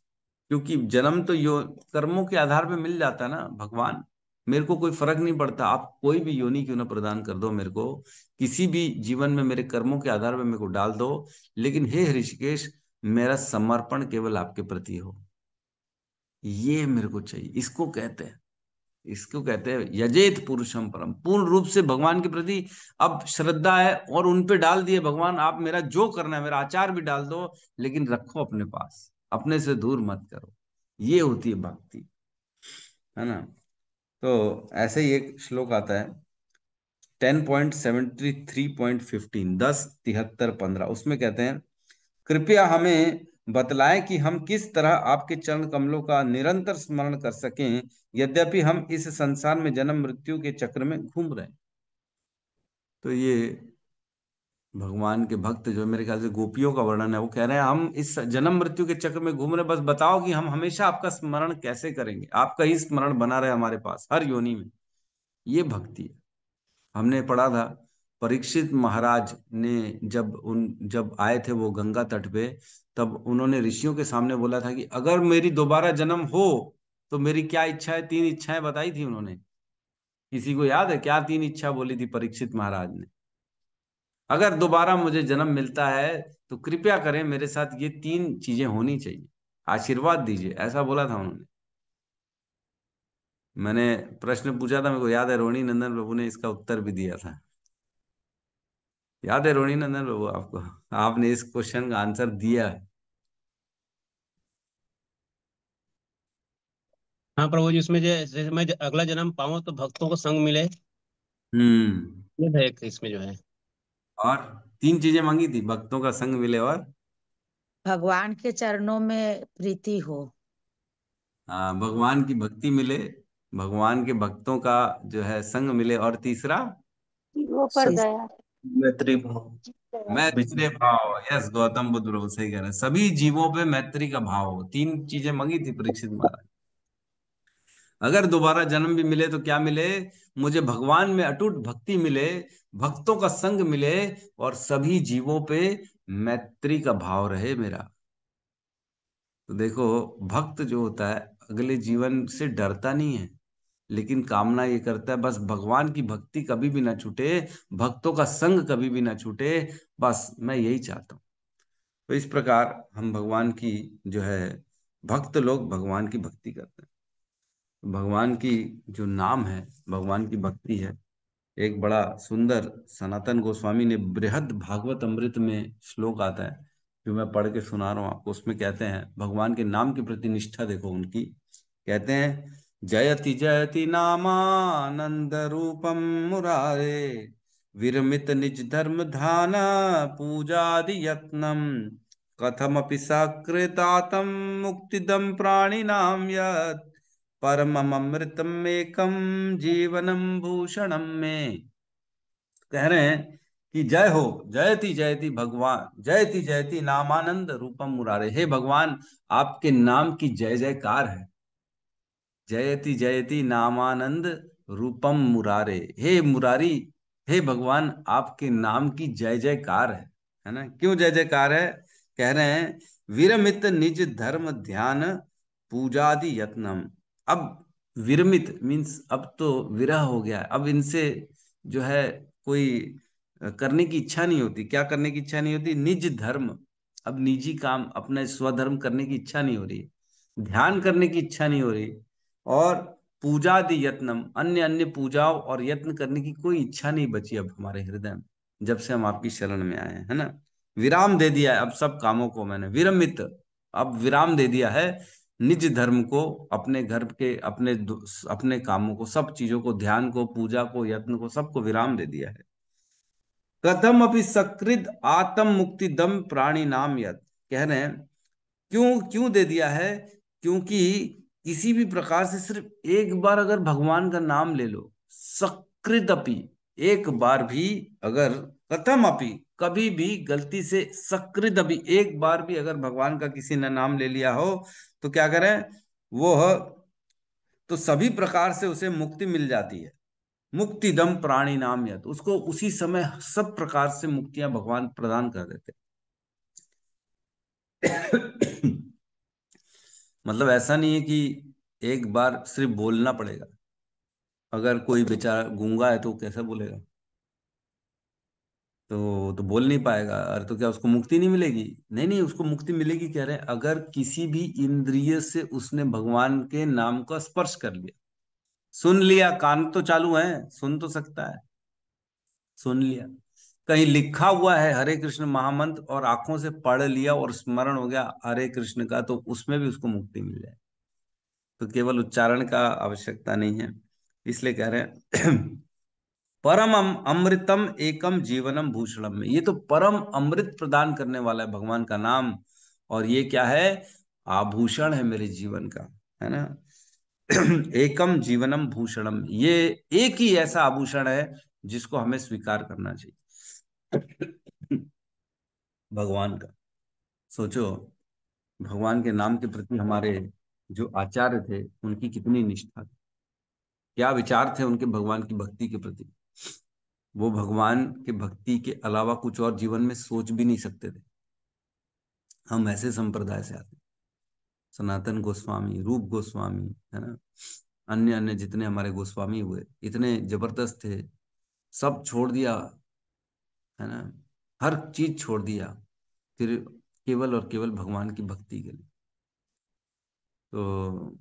क्योंकि जन्म तो यो कर्मों के आधार पे मिल जाता है ना भगवान, मेरे को कोई फर्क नहीं पड़ता, आप कोई भी योनि क्यों ना प्रदान कर दो मेरे को, किसी भी जीवन में मेरे कर्मों के आधार पे मेरे को डाल दो, लेकिन हे ऋषिकेश, मेरा समर्पण केवल आपके प्रति हो, ये मेरे को चाहिए। इसको कहते हैं यजेत पुरुषम परम, पूर्ण रूप से भगवान के प्रति अब श्रद्धा है, और उन पे डाल दिए भगवान, आप मेरा जो करना है, मेरा आचार भी डाल दो, लेकिन रखो अपने पास, अपने से दूर मत करो। ये होती है भक्ति, है ना। तो ऐसे ही एक श्लोक आता है 10.73.15, 10, 73, 15, उसमें कहते हैं, कृपया हमें बतलाएं कि हम किस तरह आपके चरण कमलों का निरंतर स्मरण कर सकें, यद्यपि हम इस संसार में जन्म मृत्यु के चक्र में घूम रहे हैं। तो ये भगवान के भक्त जो मेरे ख्याल से गोपियों का वर्णन है, वो कह रहे हैं हम इस जन्म मृत्यु के चक्र में घूम रहे हैं, बस बताओ कि हम हमेशा आपका स्मरण कैसे करेंगे, आपका ही स्मरण बना रहे हमारे पास हर योनि में। ये भक्ति है। हमने पढ़ा था परीक्षित महाराज ने जब आए थे वो गंगा तट पे, तब उन्होंने ऋषियों के सामने बोला था कि अगर मेरी दोबारा जन्म हो तो मेरी क्या इच्छा है। 3 इच्छाएं बताई थी उन्होंने। किसी को याद है क्या 3 इच्छा बोली थी परीक्षित महाराज ने? अगर दोबारा मुझे जन्म मिलता है तो कृपया करें मेरे साथ ये 3 चीजें होनी चाहिए, आशीर्वाद दीजिए, ऐसा बोला था उन्होंने। मैंने प्रश्न पूछा था, मेरे को याद है रोहिणी नंदन प्रभु ने इसका उत्तर भी दिया था। याद है रोहिणी नंदन प्रभु आपको? आपने इस क्वेश्चन का आंसर दिया है। हाँ प्रभु जी, उसमें जैसे मैं अगला जन्म पाऊं तो भक्तों को संग मिले, ये है एक इसमें जो है। और 3 चीजें मांगी थी, भक्तों का संग मिले और भगवान के चरणों में प्रीति हो। हाँ, भगवान की भक्ति मिले, भगवान के भक्तों का जो है संग मिले, और तीसरा वो पर शिष्य गया मैत्री भाव। मैत्री भाव। यस, गौतम बुद्ध प्रभु सही कह रहे हैं, सभी जीवों पे मैत्री का भाव हो। 3 चीजें मांगी थी परीक्षित महाराज। अगर दोबारा जन्म भी मिले तो क्या मिले? मुझे भगवान में अटूट भक्ति मिले, भक्तों का संग मिले, और सभी जीवों पे मैत्री का भाव रहे मेरा। तो देखो, भक्त जो होता है अगले जीवन से डरता नहीं है, लेकिन कामना ये करता है बस भगवान की भक्ति कभी भी ना छूटे, भक्तों का संग कभी भी ना छूटे, बस मैं यही चाहता हूँ। तो इस प्रकार हम भगवान की जो है, भक्त लोग भगवान की भक्ति करते हैं। भगवान की जो नाम है, भगवान की भक्ति है। एक बड़ा सुंदर सनातन गोस्वामी ने बृहद भागवत अमृत में श्लोक आता है जो मैं पढ़ के सुना रहा हूँ आपको। उसमें कहते हैं भगवान के नाम के प्रति निष्ठा देखो उनकी। कहते हैं, जयति जयति नामानंद रूपम मुरारे, विरमित निज धर्म ध्यान पूजादि यत्नम, कथमपि सकृतातम मुक्तिदम प्राणिनाम यत्, परममृतम एकम जीवनम भूषणम में। कह रहे हैं कि जय हो, जयति जयति भगवान, जयति जयति नामानंद रूपम मुरारे। हे भगवान, आपके नाम की जय जयकार है। जयति जयति नामानंद रूपम मुरारे, हे मुरारी, हे भगवान, आपके नाम की जय जयकार है ना? क्यों जय जयकार है? कह रहे हैं, विरमित निज धर्म ध्यान पूजादि यत्नम। अब विरमित मीन्स अब तो विरह हो गया है, अब इनसे जो है कोई करने की इच्छा नहीं होती। क्या करने की इच्छा नहीं होती? निज धर्म, अब निजी काम, अपने स्वधर्म करने की इच्छा नहीं हो रही, ध्यान करने की इच्छा नहीं हो रही, और पूजादि यत्नम, अन्य अन्य पूजाओं और यत्न करने की कोई इच्छा नहीं बची अब हमारे हृदय में, जब से हम आपकी शरण में आए हैं, है ना? विराम दे दिया है अब सब कामों को मैंने, विरमित, अब विराम दे दिया है निज धर्म को, अपने घर के अपने कामों को, सब चीजों को, ध्यान को, पूजा को, यत्न को, सबको विराम दे दिया है। कथम अपि सकृत आत्म मुक्ति दम प्राणी नाम यत। कह रहे हैं क्यों क्यों दे दिया है? क्योंकि किसी भी प्रकार से सिर्फ एक बार अगर भगवान का नाम ले लो, सकृत अपि, एक बार भी अगर, कथम अपि, कभी भी गलती से, सकृत अपि, एक बार भी अगर भगवान का किसी ने नाम ले लिया हो तो क्या करें वो, तो सभी प्रकार से उसे मुक्ति मिल जाती है। मुक्तिदम प्राणी नाम यत, उसको उसी समय सब प्रकार से मुक्तियां भगवान प्रदान कर देते। मतलब ऐसा नहीं है कि एक बार सिर्फ बोलना पड़ेगा। अगर कोई बेचारा गूंगा है तो वो कैसे बोलेगा? तो बोल नहीं पाएगा, और तो क्या उसको मुक्ति नहीं मिलेगी? नहीं नहीं, उसको मुक्ति मिलेगी। कह रहे हैं अगर किसी भी इंद्रिय से उसने भगवान के नाम का स्पर्श कर लिया, सुन लिया, कान तो चालू है, सुन तो सकता है, सुन लिया, कहीं लिखा हुआ है हरे कृष्ण महामंत्र और आंखों से पढ़ लिया और स्मरण हो गया हरे कृष्ण का, तो उसमें भी उसको मुक्ति मिल जाए। तो केवल उच्चारण का आवश्यकता नहीं है। इसलिए कह रहे हैं परम अमृतम एकम जीवनम भूषणम में, ये तो परम अमृत प्रदान करने वाला है भगवान का नाम। और ये क्या है? आभूषण है मेरे जीवन का, है ना। एकम जीवनम भूषणम, ये एक ही ऐसा आभूषण है जिसको हमें स्वीकार करना चाहिए। भगवान का। सोचो, भगवान के नाम के प्रति हमारे जो आचार्य थे उनकी कितनी निष्ठा थी, क्या विचार थे उनके भगवान की भक्ति के प्रति। वो भगवान के भक्ति के अलावा कुछ और जीवन में सोच भी नहीं सकते थे। हम ऐसे संप्रदाय से आते हैं, सनातन गोस्वामी, रूप गोस्वामी, है ना, अन्य अन्य जितने हमारे गोस्वामी हुए, इतने जबरदस्त थे, सब छोड़ दिया, है ना, हर चीज छोड़ दिया, फिर केवल और केवल भगवान की भक्ति के लिए। तो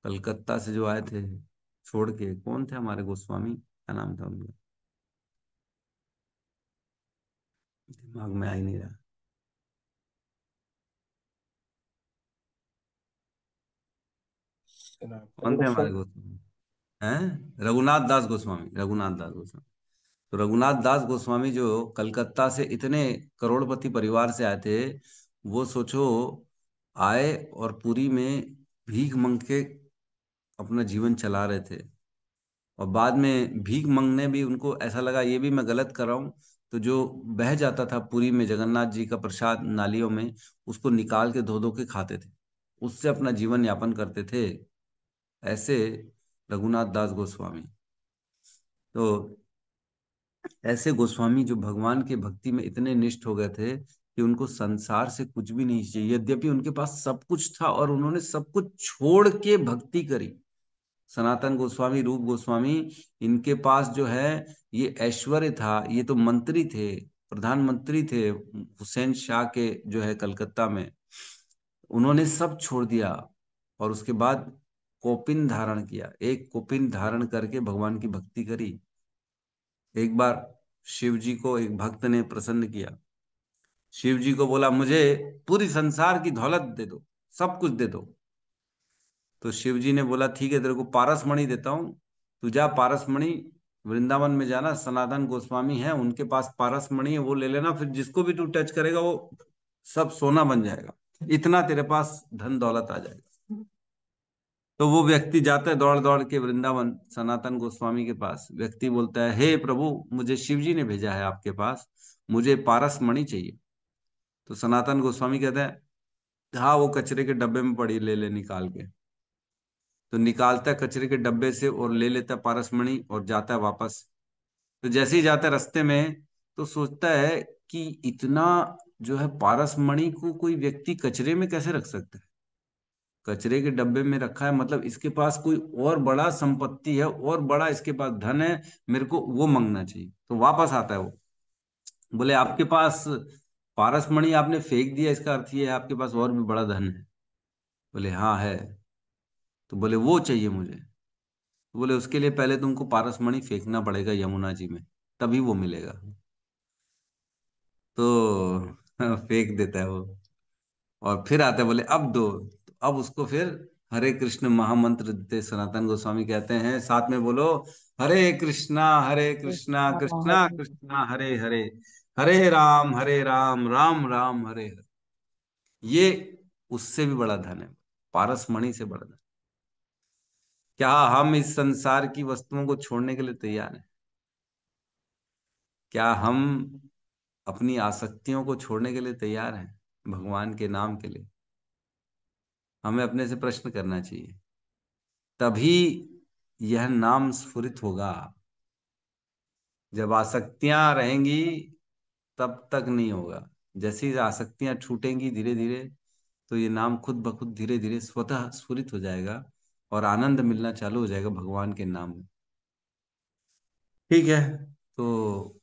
कलकत्ता से जो आए थे छोड़ के, कौन थे हमारे गोस्वामी, क्या नाम था उनका, दिमाग में आ ही नहीं रहा। कौन थे हमारे गोस्वामी? हैं, रघुनाथ दास गोस्वामी, रघुनाथ दास गोस्वामी। तो रघुनाथ दास गोस्वामी जो कलकत्ता से इतने करोड़पति परिवार से आए थे, वो सोचो, आए और पुरी में भीख मांग के अपना जीवन चला रहे थे। और बाद में भीख मांगने भी उनको ऐसा लगा ये भी मैं गलत कर रहा हूँ, तो जो बह जाता था पुरी में जगन्नाथ जी का प्रसाद नालियों में, उसको निकाल के धो धो के खाते थे, उससे अपना जीवन यापन करते थे। ऐसे रघुनाथ दास गोस्वामी। तो ऐसे गोस्वामी जो भगवान के भक्ति में इतने निष्ठ हो गए थे कि उनको संसार से कुछ भी नहीं चाहिए, यद्यपि उनके पास सब कुछ था और उन्होंने सब कुछ छोड़ के भक्ति करी। सनातन गोस्वामी, रूप गोस्वामी, इनके पास जो है ये ऐश्वर्य था, ये तो मंत्री थे, प्रधानमंत्री थे हुसैन शाह के जो है कलकत्ता में। उन्होंने सब छोड़ दिया और उसके बाद कोपिन धारण किया, एक कोपिन धारण करके भगवान की भक्ति करी। एक बार शिव जी को एक भक्त ने प्रसन्न किया, शिव जी को बोला मुझे पूरी संसार की दौलत दे दो, सब कुछ दे दो। तो शिव जी ने बोला ठीक है, तेरे को पारसमणि देता हूं, तू जा पारसमणि, वृंदावन में जाना, सनातन गोस्वामी है उनके पास पारसमणि है, वो ले लेना, फिर जिसको भी तू टच करेगा वो सब सोना बन जाएगा, इतना तेरे पास धन दौलत आ जाएगा। तो वो व्यक्ति जाता है दौड़ दौड़ के वृंदावन सनातन गोस्वामी के पास। व्यक्ति बोलता है हे प्रभु, मुझे शिव जी ने भेजा है आपके पास, मुझे पारसमणि चाहिए। तो सनातन गोस्वामी कहते हैं हाँ वो कचरे के डब्बे में पड़ी, ले ले निकाल के। तो निकालता है कचरे के डब्बे से और ले लेता है पारसमणि और जाता है वापस। तो जैसे ही जाता है रास्ते में तो सोचता है कि इतना जो है पारसमणि को कोई व्यक्ति कचरे में कैसे रख सकता है, कचरे के डब्बे में रखा है, मतलब इसके पास कोई और बड़ा संपत्ति है और बड़ा इसके पास धन है, मेरे को वो मांगना चाहिए। तो वापस आता है वो, बोले आपके पास पारसमणि आपने फेंक दिया, इसका अर्थ ये है आपके पास और भी बड़ा धन है। बोले हाँ है। तो बोले वो चाहिए मुझे। तो बोले उसके लिए पहले तुमको पारसमणि फेंकना पड़ेगा यमुना जी में, तभी वो मिलेगा। तो फेंक देता है वो और फिर आता है, बोले अब दो। तो अब उसको फिर हरे कृष्ण महामंत्र देते। सनातन गोस्वामी कहते हैं साथ में बोलो, हरे कृष्णा कृष्णा कृष्णा हरे हरे, हरे राम राम राम हरे हरे। ये उससे भी बड़ा धन है, पारसमणि से बड़ा धन। क्या हम इस संसार की वस्तुओं को छोड़ने के लिए तैयार हैं? क्या हम अपनी आसक्तियों को छोड़ने के लिए तैयार हैं भगवान के नाम के लिए? हमें अपने से प्रश्न करना चाहिए, तभी यह नाम स्फुरित होगा। जब आसक्तियां रहेंगी तब तक नहीं होगा। जैसे ही आसक्तियां छूटेंगी धीरे धीरे, तो ये नाम खुद ब खुद धीरे धीरे स्वतः स्फुरित हो जाएगा और आनंद मिलना चालू हो जाएगा भगवान के नाम में। ठीक है, तो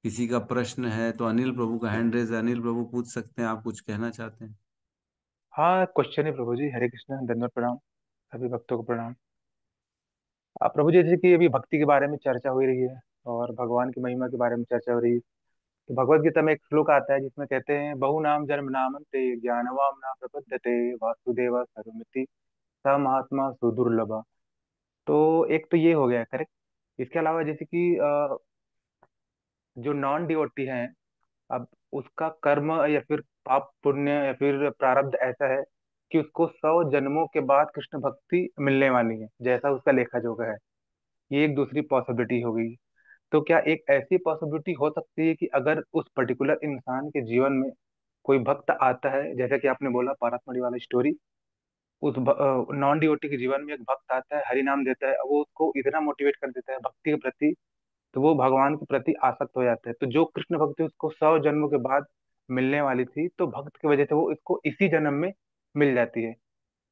किसी का प्रश्न है तो अनिल प्रभु का हैंड रेज है, अनिल प्रभु पूछ सकते हैं, आप कुछ कहना चाहते हैं? हाँ, क्वेश्चन है प्रभु जी। हरे कृष्ण, धन्यवाद, प्रणाम। सभी भक्तों को प्रणाम। प्रभु जी, जैसे कि अभी भक्ति के बारे में चर्चा हो रही है और भगवान की महिमा के बारे में चर्चा हो रही है, तो भगवत गीता में एक श्लोक आता है जिसमें कहते हैं बहु नाम जन्म नामन्ते ज्ञानवाम ना प्रपद्यते वासुदेव सर्वमिति स महात्मा सुदुर्लभ। तो एक तो ये हो गया, करेक्ट। इसके अलावा जैसे कि जो नॉन डिवोटी हैं, अब उसका कर्म या फिर पाप पुण्य या फिर प्रारब्ध ऐसा है कि उसको 100 जन्मों के बाद कृष्ण भक्ति मिलने वाली है, जैसा उसका लेखा जोखा है। ये एक दूसरी पॉसिबिलिटी हो गई। तो क्या एक ऐसी पॉसिबिलिटी हो सकती है कि अगर उस पर्टिकुलर इंसान के जीवन में कोई भक्त आता है, जैसा कि आपने बोला पारसमणि वाला स्टोरी, उस नॉन डिवोटी के जीवन में एक भक्त आता है, हरि नाम देता है, वो उसको इतना मोटिवेट कर देता है भक्ति के प्रति, तो वो भगवान के प्रति आसक्त हो जाता है। तो जो कृष्ण भक्ति उसको 100 जन्मों के बाद मिलने वाली थी, तो भक्त की वजह से वो इसको इसी जन्म में मिल जाती है।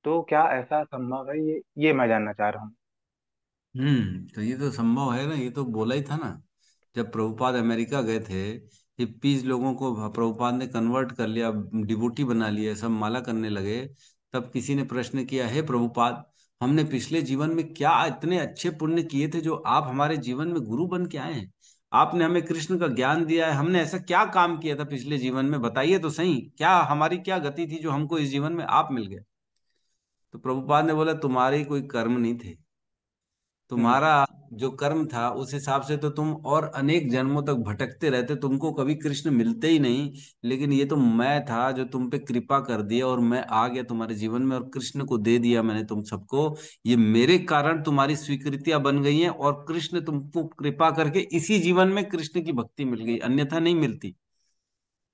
तो क्या ऐसा संभव है? ये मैं जानना चाह रहा हूँ। तो ये तो संभव है ना, ये तो बोला ही था ना। जब प्रभुपाद अमेरिका गए थे, हिप्पीज लोगों को प्रभुपाद ने कन्वर्ट कर लिया, डिवोटी बना लिया, सब माला करने लगे। तब किसी ने प्रश्न किया, हे प्रभुपाद, हमने पिछले जीवन में क्या इतने अच्छे पुण्य किए थे जो आप हमारे जीवन में गुरु बन के आए हैं? आपने हमें कृष्ण का ज्ञान दिया है, हमने ऐसा क्या काम किया था पिछले जीवन में, बताइए तो सही, क्या हमारी क्या गति थी जो हमको इस जीवन में आप मिल गए? तो प्रभुपाद ने बोला, तुम्हारे कोई कर्म नहीं थे, हम्म। तुम्हारा जो कर्म था उस हिसाब से तो तुम और अनेक जन्मों तक भटकते रहते, तुमको कभी कृष्ण मिलते ही नहीं। लेकिन ये तो मैं था जो तुम पे कृपा कर दिया, और मैं आ गया तुम्हारे जीवन में और कृष्ण को दे दिया मैंने तुम सबको। ये मेरे कारण तुम्हारी स्वीकृतियां बन गई हैं, और कृष्ण तुमको कृपा करके इसी जीवन में कृष्ण की भक्ति मिल गई, अन्यथा नहीं मिलती।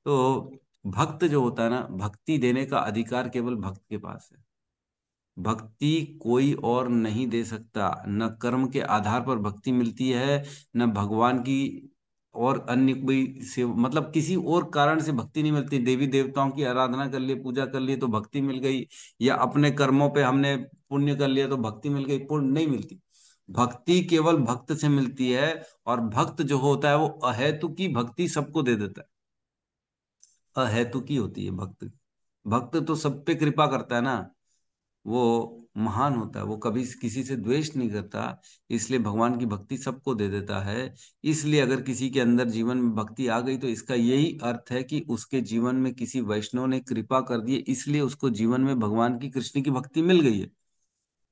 तो भक्त जो होता है ना, भक्ति देने का अधिकार केवल भक्त के पास है। भक्ति कोई और नहीं दे सकता। न कर्म के आधार पर भक्ति मिलती है, न भगवान की और अन्य कोई से मतलब किसी और कारण से भक्ति नहीं मिलती। देवी देवताओं की आराधना कर लिए, पूजा कर लिए तो भक्ति मिल गई, या अपने कर्मों पे हमने पुण्य कर लिया तो भक्ति मिल गई, पुण्य नहीं मिलती। भक्ति केवल भक्त से मिलती है। और भक्त जो होता है वो अहेतुकी भक्ति सबको दे देता है। अहेतुकी होती है भक्त। भक्त तो सब पे कृपा करता है ना, वो महान होता है, वो कभी किसी से द्वेष नहीं करता, इसलिए भगवान की भक्ति सबको दे देता है। इसलिए अगर किसी के अंदर जीवन में भक्ति आ गई तो इसका यही अर्थ है कि उसके जीवन में किसी वैष्णव ने कृपा कर दी, इसलिए उसको जीवन में भगवान की कृष्ण की भक्ति मिल गई है।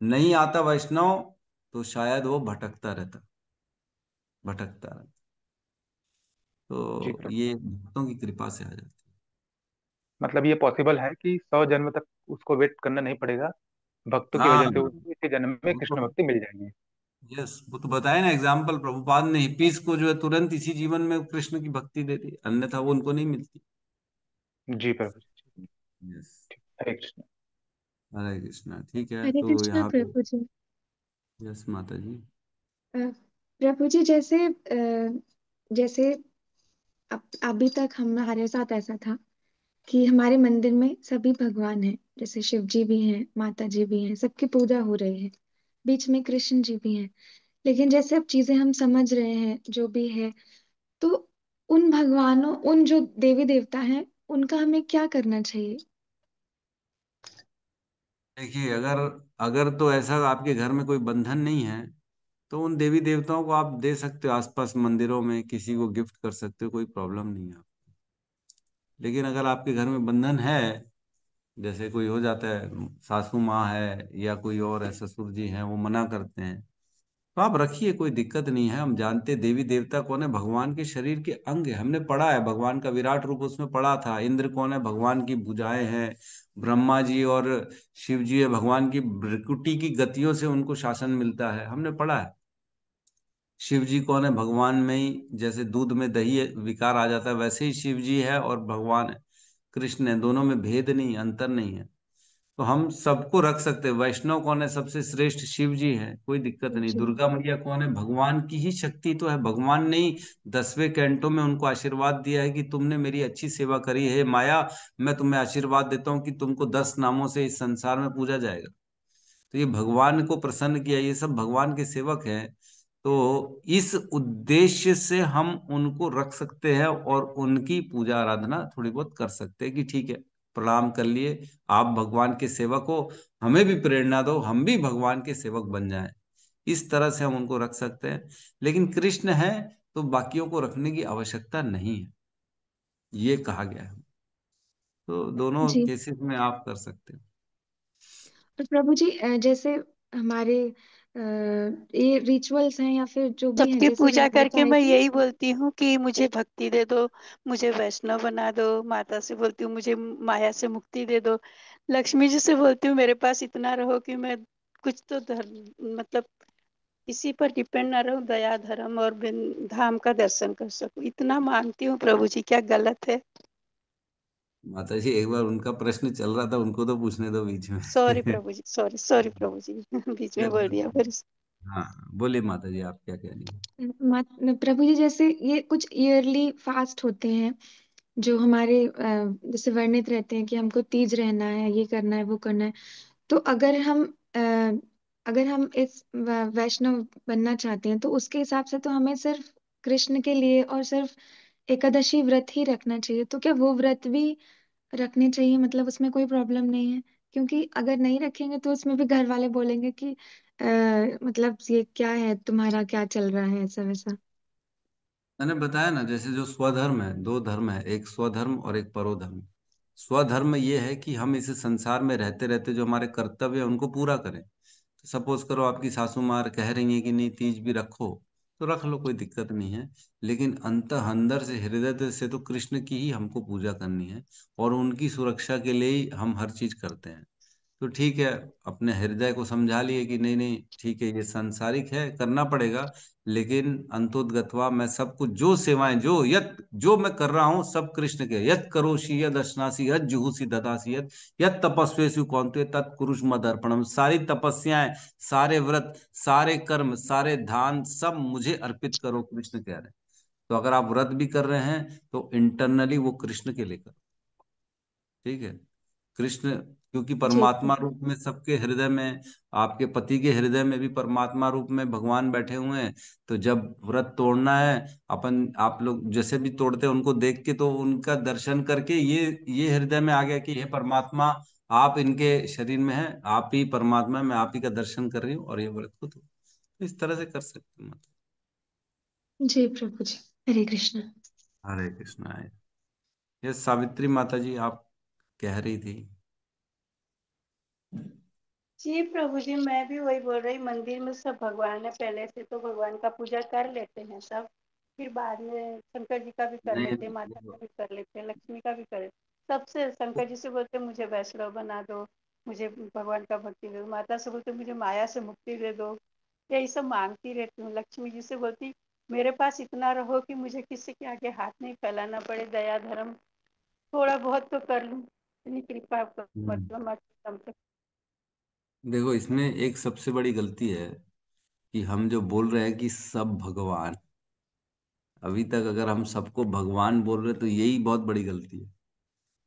नहीं आता वैष्णव तो शायद वो भटकता रहता। जी तो प्रभु। ये भक्तों की कृपा से आ जाती मतलब ये पॉसिबल है कि 100 जन्म तक उसको वेट करना नहीं पड़ेगा, भक्तों है। की वजह हाँ, से उसको इसी जन्म में वो तो कृष्ण भक्ति मिल जाएगी। यस, वो तो बताया ना एग्जाम्पल, प्रभुपाद ने हिप्पीज को जो है तुरंत इसी जीवन में कृष्ण की भक्ति दे दी, अन्यथा वो उनको नहीं मिलती। जी प्रभु जी। यस। हरे कृष्ण। हरे कृष्णा। ठीक है, हरे तो कृष्णा यहाँ पे प्रभु जी। यस माता जी। अ, प्रभु जी, जैसे अभी तक हमारे साथ ऐसा था कि हमारे मंदिर में सभी भगवान हैं, जैसे शिव जी भी हैं, माता जी भी हैं, सबकी पूजा हो रही है, बीच में कृष्ण जी भी हैं। लेकिन जैसे अब चीजें हम समझ रहे हैं जो भी है, तो उन जो देवी देवता हैं, उनका हमें क्या करना चाहिए? देखिए, अगर अगर तो ऐसा आपके घर में कोई बंधन नहीं है तो उन देवी देवताओं को आप दे सकते हो, आसपास मंदिरों में किसी को गिफ्ट कर सकते हो, कोई प्रॉब्लम नहीं है। लेकिन अगर आपके घर में बंधन है, जैसे कोई हो जाता है, सासू माँ है या कोई और है, ससुर जी हैं, वो मना करते हैं, तो आप रखिए, कोई दिक्कत नहीं है। हम जानते हैं देवी देवता कौन है, भगवान के शरीर के अंग है, हमने पढ़ा है, भगवान का विराट रूप उसमें पढ़ा था। इंद्र कौन है, भगवान की भुजाएं हैं। ब्रह्मा जी और शिव जी है, भगवान की भ्रिकुटी की गतियों से उनको शासन मिलता है, हमने पढ़ा है। शिव जी कौन है, भगवान में ही जैसे दूध में दही विकार आ जाता है, वैसे ही शिव जी है और भगवान है, कृष्ण है, दोनों में भेद नहीं, अंतर नहीं है। तो हम सबको रख सकते हैं। वैष्णव कौन है, सबसे श्रेष्ठ शिव जी है, कोई दिक्कत नहीं। जी। दुर्गा मैया कौन है, भगवान की ही शक्ति तो है, भगवान ने ही 10वें कैंटो में उनको आशीर्वाद दिया है कि तुमने मेरी अच्छी सेवा करी है माया, मैं तुम्हें आशीर्वाद देता हूँ कि तुमको 10 नामों से इस संसार में पूजा जाएगा। तो ये भगवान को प्रसन्न किया, ये सब भगवान के सेवक हैं। तो इस उद्देश्य से हम उनको रख सकते हैं और उनकी पूजा आराधना थोड़ी बहुत कर सकते हैं कि ठीक है, प्रणाम कर लिए, आप भगवान के सेवक हो, हमें भी प्रेरणा दो, हम भी भगवान के सेवक बन जाएं। इस तरह से हम उनको रख सकते हैं। लेकिन कृष्ण है तो बाकियों को रखने की आवश्यकता नहीं है, ये कहा गया है। तो दोनों जी। केसेस में आप कर सकते हो। तो प्रभु जी, जैसे हमारे ये रिचुअल्स हैं या फिर जो भी हैं, सबकी जैसे पूजा करके बताए मैं कि यही बोलती हूँ कि मुझे भक्ति दे दो, मुझे वैष्णव बना दो। माता से बोलती हूँ मुझे माया से मुक्ति दे दो। लक्ष्मी जी से बोलती हूँ मेरे पास इतना रहो कि मैं कुछ तो धर्म मतलब किसी पर डिपेंड ना रहूं, दया धर्म और धाम का दर्शन कर सकूं। इतना मानती हूँ प्रभु जी, क्या गलत है? माता जी एक बार उनका प्रश्न चल रहा था, उनको तो पूछने दो बीच में। सॉरी प्रभु जी, सॉरी सॉरी प्रभु जी। बीच में बोल दिया फिर। हाँ, बोलिए माता जी, आप क्या कह रही हैं? प्रभु जी, जैसे ये कुछ ईयरली फास्ट होते हैं जो हमारे जैसे वर्णित रहते हैं कि हमको तीज रहना है, ये करना है, वो करना है। तो अगर हम इस वैष्णव बनना चाहते हैं तो उसके हिसाब से तो हमें सिर्फ कृष्ण के लिए और सिर्फ एकादशी व्रत ही रखना चाहिए। तो क्या वो व्रत भी रखने चाहिए, मतलब उसमें कोई प्रॉब्लम नहीं है? क्योंकि अगर नहीं रखेंगे तो उसमें भी घर वाले बोलेंगे कि मतलब ये क्या है, तुम्हारा क्या चल रहा है, ऐसा वैसा। मैंने बताया ना, जैसे जो स्वधर्म है, दो धर्म है, एक स्वधर्म और एक परोधर्म। स्वधर्म ये है कि हम इस संसार में रहते रहते जो हमारे कर्तव्य है उनको पूरा करें। तो सपोज करो आपकी सासू माँ कह रही है कि नहीं तीज भी रखो, तो रख लो, कोई दिक्कत नहीं है। लेकिन अंत अंदर से, हृदय से तो कृष्ण की ही हमको पूजा करनी है, और उनकी सुरक्षा के लिए ही हम हर चीज करते हैं। तो ठीक है, अपने हृदय को समझा लिए कि नहीं नहीं ठीक है, ये सांसारिक है, करना पड़ेगा। लेकिन अंतोदगत्वा मैं सब कुछ, जो सेवाएं, जो मैं कर रहा हूं, सब कृष्ण के। यत करोषि यद अश्नासी यद जुहुषि ददासी यद यत तपस्वेषु कौन्ते तत्कुरुष मदर्पणम। सारी तपस्याएं, सारे व्रत, सारे कर्म, सारे दान सब मुझे अर्पित करो, कृष्ण कह रहे हैं। तो अगर आप व्रत भी कर रहे हैं तो इंटरनली वो कृष्ण के लिए करो। ठीक है, कृष्ण, क्योंकि जी परमात्मा प्रभु। रूप में सबके हृदय में, आपके पति के हृदय में भी परमात्मा रूप में भगवान बैठे हुए हैं। तो जब व्रत तोड़ना है, अपन आप लोग जैसे भी तोड़ते हैं उनको देख के, तो उनका दर्शन करके ये हृदय में आ गया कि हे परमात्मा, आप इनके शरीर में हैं, आप ही परमात्मा है, मैं आप ही का दर्शन कर रही हूँ और ये व्रत को तो इस तरह से कर सकते हैं। मतलब जी प्रभु जी, हरे कृष्ण। हरे कृष्ण आए। ये सावित्री माता जी आप कह रही थी। जी प्रभु जी, मैं भी वही बोल रही, मंदिर में सब भगवान है, पहले से तो भगवान का पूजा कर लेते हैं सब। फिर बाद में शंकर जी का भी कर नहीं, लेते हैं, माता का भी कर लेते हैं, लक्ष्मी का भी कर लेते हैं। सबसे शंकर जी से बोलते हैं मुझे वैष्णव बना दो, मुझे भगवान का भक्ति दे दो। माता से बोलते हैं मुझे माया से मुक्ति दे दो। यही सब मांगती रहती हूँ। लक्ष्मी जी से बोलती मेरे पास इतना रहो कि मुझे किसी के आगे हाथ नहीं फैलाना पड़े, दया धर्म थोड़ा बहुत तो कर लूँ, इतनी कृपा करो, हम्म, मतलब हम तक। देखो इसमें एक सबसे बड़ी गलती है कि हम जो बोल रहे हैं कि सब भगवान, अभी तक अगर हम सबको भगवान बोल रहे हैं तो यही बहुत बड़ी गलती है।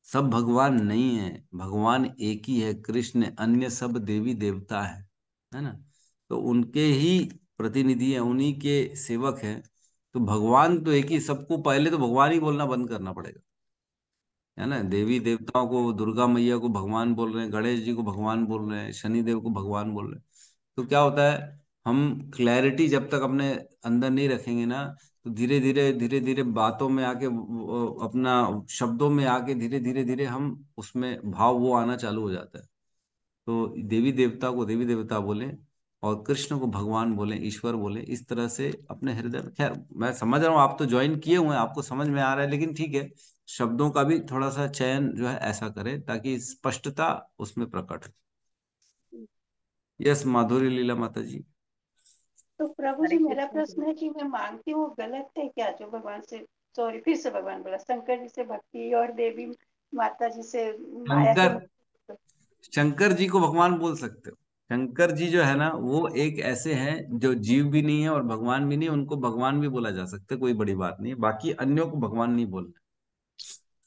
सब भगवान नहीं है, भगवान एक ही है, कृष्ण, अन्य सब देवी देवता है ना। तो उनके ही प्रतिनिधि हैं, उन्हीं के सेवक हैं। तो भगवान तो एक ही, सबको पहले तो भगवान ही बोलना बंद करना पड़ेगा, है ना। देवी देवताओं को, दुर्गा मैया को भगवान बोल रहे हैं, गणेश जी को भगवान बोल रहे हैं, शनि देव को भगवान बोल रहे हैं। तो क्या होता है, हम क्लैरिटी जब तक अपने अंदर नहीं रखेंगे ना, तो धीरे धीरे बातों में आके अपना शब्दों में आके धीरे धीरे धीरे हम उसमें भाव वो आना चालू हो जाता है। तो देवी देवता को देवी देवता बोले, और कृष्ण को भगवान बोले, ईश्वर बोले, इस तरह से अपने हृदय में। खैर मैं समझ रहा हूँ, आप तो ज्वाइन किए हुए हैं, आपको समझ में आ रहा है, लेकिन ठीक है, शब्दों का भी थोड़ा सा चयन जो है ऐसा करें ताकि स्पष्टता उसमें प्रकट हो। यस माधुरी लीला माता जी। तो प्रभु हरे जी, मेरा कृष्ण प्रश्न है कि मैं मांगती हूँ, गलत है क्या जो भगवान से, सॉरी फिर से भगवान बोला, शंकर जी से भक्ति और देवी माता जी से माया से शंकर, मुक्ति? शंकर जी को भगवान बोल सकते हो। शंकर जी जो है ना, वो एक ऐसे हैं जो जीव भी नहीं है और भगवान भी नहीं है, उनको भगवान भी बोला जा सकता है, कोई बड़ी बात नहीं है। बाकी अन्यों को भगवान नहीं बोलना।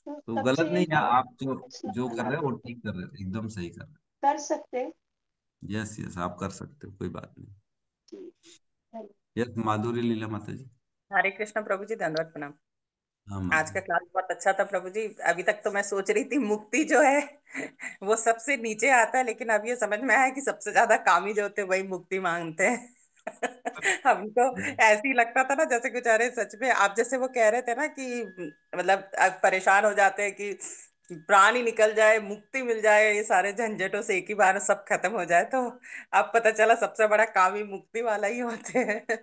तो तो तब गलत से नहीं यही है, बोल आप जो वैष्णव जो कर बना रहे हो वो दो, ठीक कर रहे हो, एकदम सही कर रहे कर सकते हो। यस यस, आप कर सकते हो, कोई बात नहीं। जी। धन्यवाद। यस माधुरी लीला माता जी। हरे कृष्ण प्रभु जी, दंडवत प्रणाम। हाँ आज माता का जी। क्लास बहुत अच्छा था प्रभु जी। अभी तक तो मैं सोच रही थी मुक्ति जो है वो सबसे नीचे आता है, लेकिन अब ये समझ में आया कि सबसे ज्यादा कामी जो होते हैं वही मुक्ति मांगते हैं। हमको ऐसे ही लगता था ना, जैसे कुछ, अरे सच में आप जैसे वो कह रहे थे ना कि मतलब अब परेशान हो जाते हैं कि प्राण ही निकल जाए, मुक्ति मिल जाए, ये सारे झंझटों से एक ही बार सब खत्म हो जाए, तो अब पता चला सबसे बड़ा काम ही मुक्ति वाला ही होते हैं।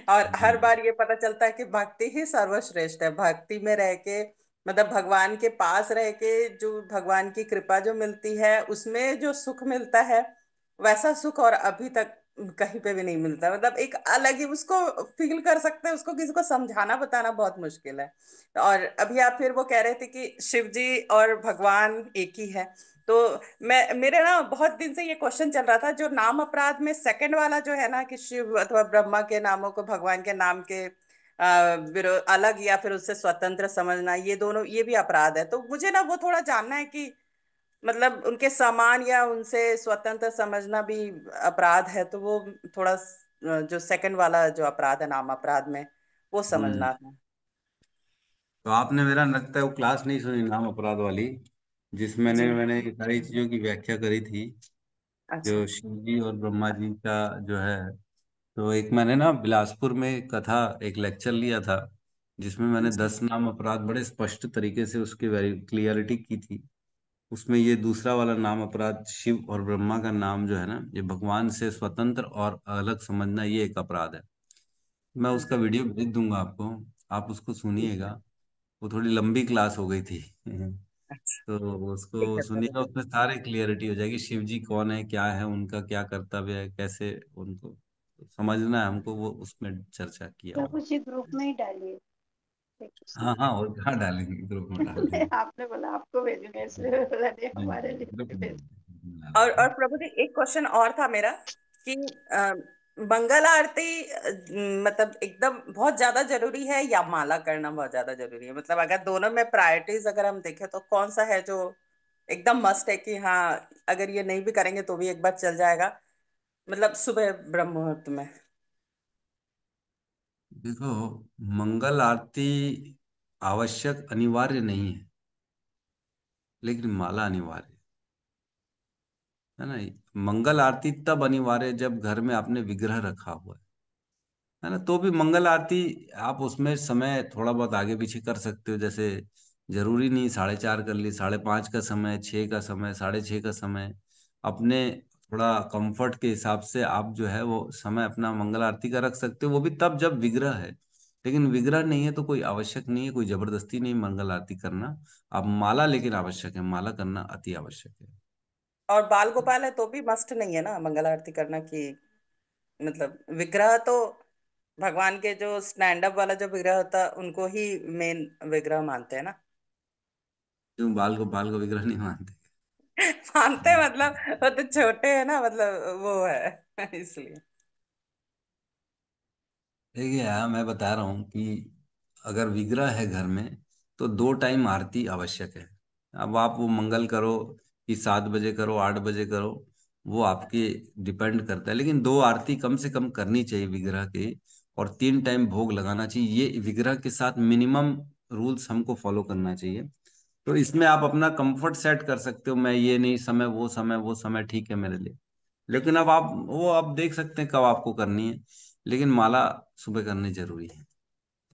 और हर बार ये पता चलता है कि भक्ति ही सर्वश्रेष्ठ है। भक्ति में रह के, मतलब भगवान के पास रह के जो भगवान की कृपा जो मिलती है, उसमें जो सुख मिलता है, वैसा सुख और अभी तक कहीं पे भी नहीं मिलता। मतलब एक अलग ही उसको फील कर सकते हैं, उसको किसी को समझाना बताना बहुत मुश्किल है। और अभी आप फिर वो कह रहे थे कि शिव जी और भगवान एक ही है, तो मैं, मेरे ना बहुत दिन से ये क्वेश्चन चल रहा था, जो नाम अपराध में सेकंड वाला जो है ना, कि शिव अथवा ब्रह्मा के नामों को भगवान के नाम के अलग या फिर उससे स्वतंत्र समझना, ये दोनों, ये भी अपराध है। तो मुझे ना वो थोड़ा जानना है कि मतलब उनके समान या उनसे स्वतंत्र समझना भी अपराध है, तो वो थोड़ा जो सेकंड वाला जो अपराध है नाम अपराध में, वो हम्म। समझना था। तो आपने मेरा लगता है वो क्लास नहीं सुनी, नाम अपराध वाली, जिसमें जी। मैंने ये सारी चीजों की व्याख्या करी थी, अच्छा। जो शिव जी और ब्रह्मा जी का जो है। तो एक मैंने ना बिलासपुर में कथा एक लेक्चर लिया था, जिसमें मैंने जी। 10 नाम अपराध बड़े स्पष्ट तरीके से उसकी वेरी क्लियरिटी की थी। उसमें ये दूसरा वाला नाम अपराध, शिव और ब्रह्मा का नाम जो है ना, ये भगवान से स्वतंत्र और अलग समझना, ये एक अपराध है। मैं उसका वीडियो भेज दूंगा आपको, आप उसको ठीक सुनिएगा। है। वो थोड़ी लंबी क्लास हो गई थी। अच्छा। तो ठीक उसको है सुनिएगा, प्रभु। उसमें सारे क्लियरिटी हो जाएगी, शिव जी कौन है, क्या है उनका, क्या कर्तव्य है, कैसे उनको समझना है हमको, वो उसमें चर्चा किया प्रभु हुआ। जी ग्रुप में ही डालिए। हरे हाँ कृष्ण। हाँ, और कहाँ डालेंगे, ग्रुप में डाल देंगे। आपने बोला आपको भेजूंगा, इसलिए बोला नहीं नहीं, हमारे लिए ग्रुप भी में भेज। डाल और देंगे। प्रभु जी एक क्वेश्चन और था मेरा, कि मंगल आरती मतलब एकदम बहुत ज्यादा जरूरी है या माला करना बहुत ज्यादा जरूरी है? मतलब अगर दोनों में प्रायोरिटीज अगर हम देखें तो कौन सा है जो एकदम मस्ट है कि हाँ, अगर ये नहीं भी करेंगे तो भी एक बार चल जाएगा, मतलब सुबह ब्रह्म मुहूर्त में? देखो, मंगल आरती आवश्यक अनिवार्य नहीं है, लेकिन माला अनिवार्य है ना। मंगल आरती तब अनिवार्य है जब घर में आपने विग्रह रखा हुआ है ना, तो भी मंगल आरती आप उसमें समय थोड़ा बहुत आगे पीछे कर सकते हो। जैसे जरूरी नहीं 4:30 कर ली, 5:30 का समय, 6 का समय, 6:30 का समय, अपने थोड़ा कंफर्ट के हिसाब से आप जो है वो समय अपना मंगल आरती का रख सकते हो, वो भी तब जब विग्रह है। लेकिन विग्रह नहीं है तो कोई आवश्यक नहीं है, कोई जबरदस्ती नहीं मंगल आरती करना। आप माला लेकिन आवश्यक है, माला करना अति आवश्यक है। और बाल गोपाल है तो भी मस्ट नहीं है ना मंगल आरती करना, कि मतलब विग्रह तो भगवान के जो स्टैंड अप वाला जो विग्रह होता है उनको ही मेन विग्रह मानते हैं ना। क्यों बाल को विग्रह नहीं मानते? मानते हैं, मतलब वो तो छोटे हैं ना, मतलब वो है इसलिए। देखिए यार, मैं बता रहा हूँ कि अगर विग्रह है घर में तो 2 टाइम आरती आवश्यक है। अब आप वो मंगल करो कि 7 बजे करो, 8 बजे करो, वो आपके डिपेंड करता है, लेकिन 2 आरती कम से कम करनी चाहिए विग्रह की। और 3 टाइम भोग लगाना चाहिए, ये विग्रह के साथ मिनिमम रूल्स हमको फॉलो करना चाहिए। तो इसमें आप अपना कंफर्ट सेट कर सकते हो, मैं ये नहीं समय, वो समय ठीक है मेरे लिए। लेकिन अब आप देख सकते हैं कब आपको करनी है, लेकिन माला सुबह करनी जरूरी है।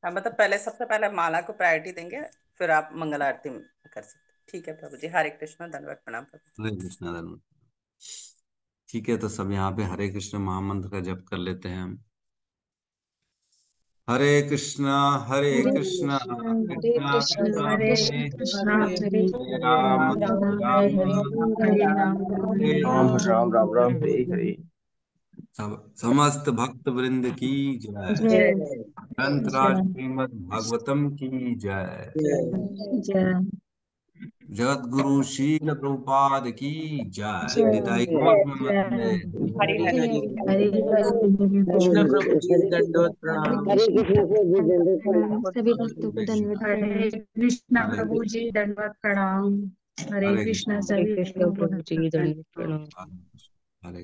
हाँ, मतलब पहले, सबसे पहले माला को प्रायोरिटी देंगे, फिर आप मंगल आरती में कर सकते हैं। ठीक है प्रभु जी, हरे कृष्ण, धन्यवाद, प्रणाम प्रभु। हरे कृष्ण धन्यवाद। ठीक है, तो सब यहाँ पे हरे कृष्ण महामंत्र का जप कर लेते हैं हम। हरे कृष्णा, हरे हरे कृष्णा, कृष्णा हरे कृष्णा कृष्णा कृष्णा कृष्ण हरे कृष्णा हरे, हरे हरे हरे राम, राम हरे हरे राम, राम हरे राम हरे हरे राम राम राम राम राम हरे हरे। सब समस्त भक्त वृंद की जय। जय ग्रंथराज जय श्रीमद् भागवतम की जय। जय जगत गुरु शील प्रभुपाद की जय। जय निताई गौर में जय वंदे। हरि हरि हरे बोल, हरि हरे बोल। हरे कृष्ण बोल। प्रभु जी दंडवत हरे प्रणाम। कृष्ण दंडवत प्रणाम, सभी हरे भक्तों को कृष्ण, दंडवत प्रणाम। हरे कृष्णा हरे प्रभु कृष्ण, जी दंडवत प्रणाम। हरे हरे कृष्णा कृष्ण, हरे सभी कृष्ण भक्तों को प्रभु जी दंडवत दंडवत प्रणाम। प्रणाम। हरे कृष्ण।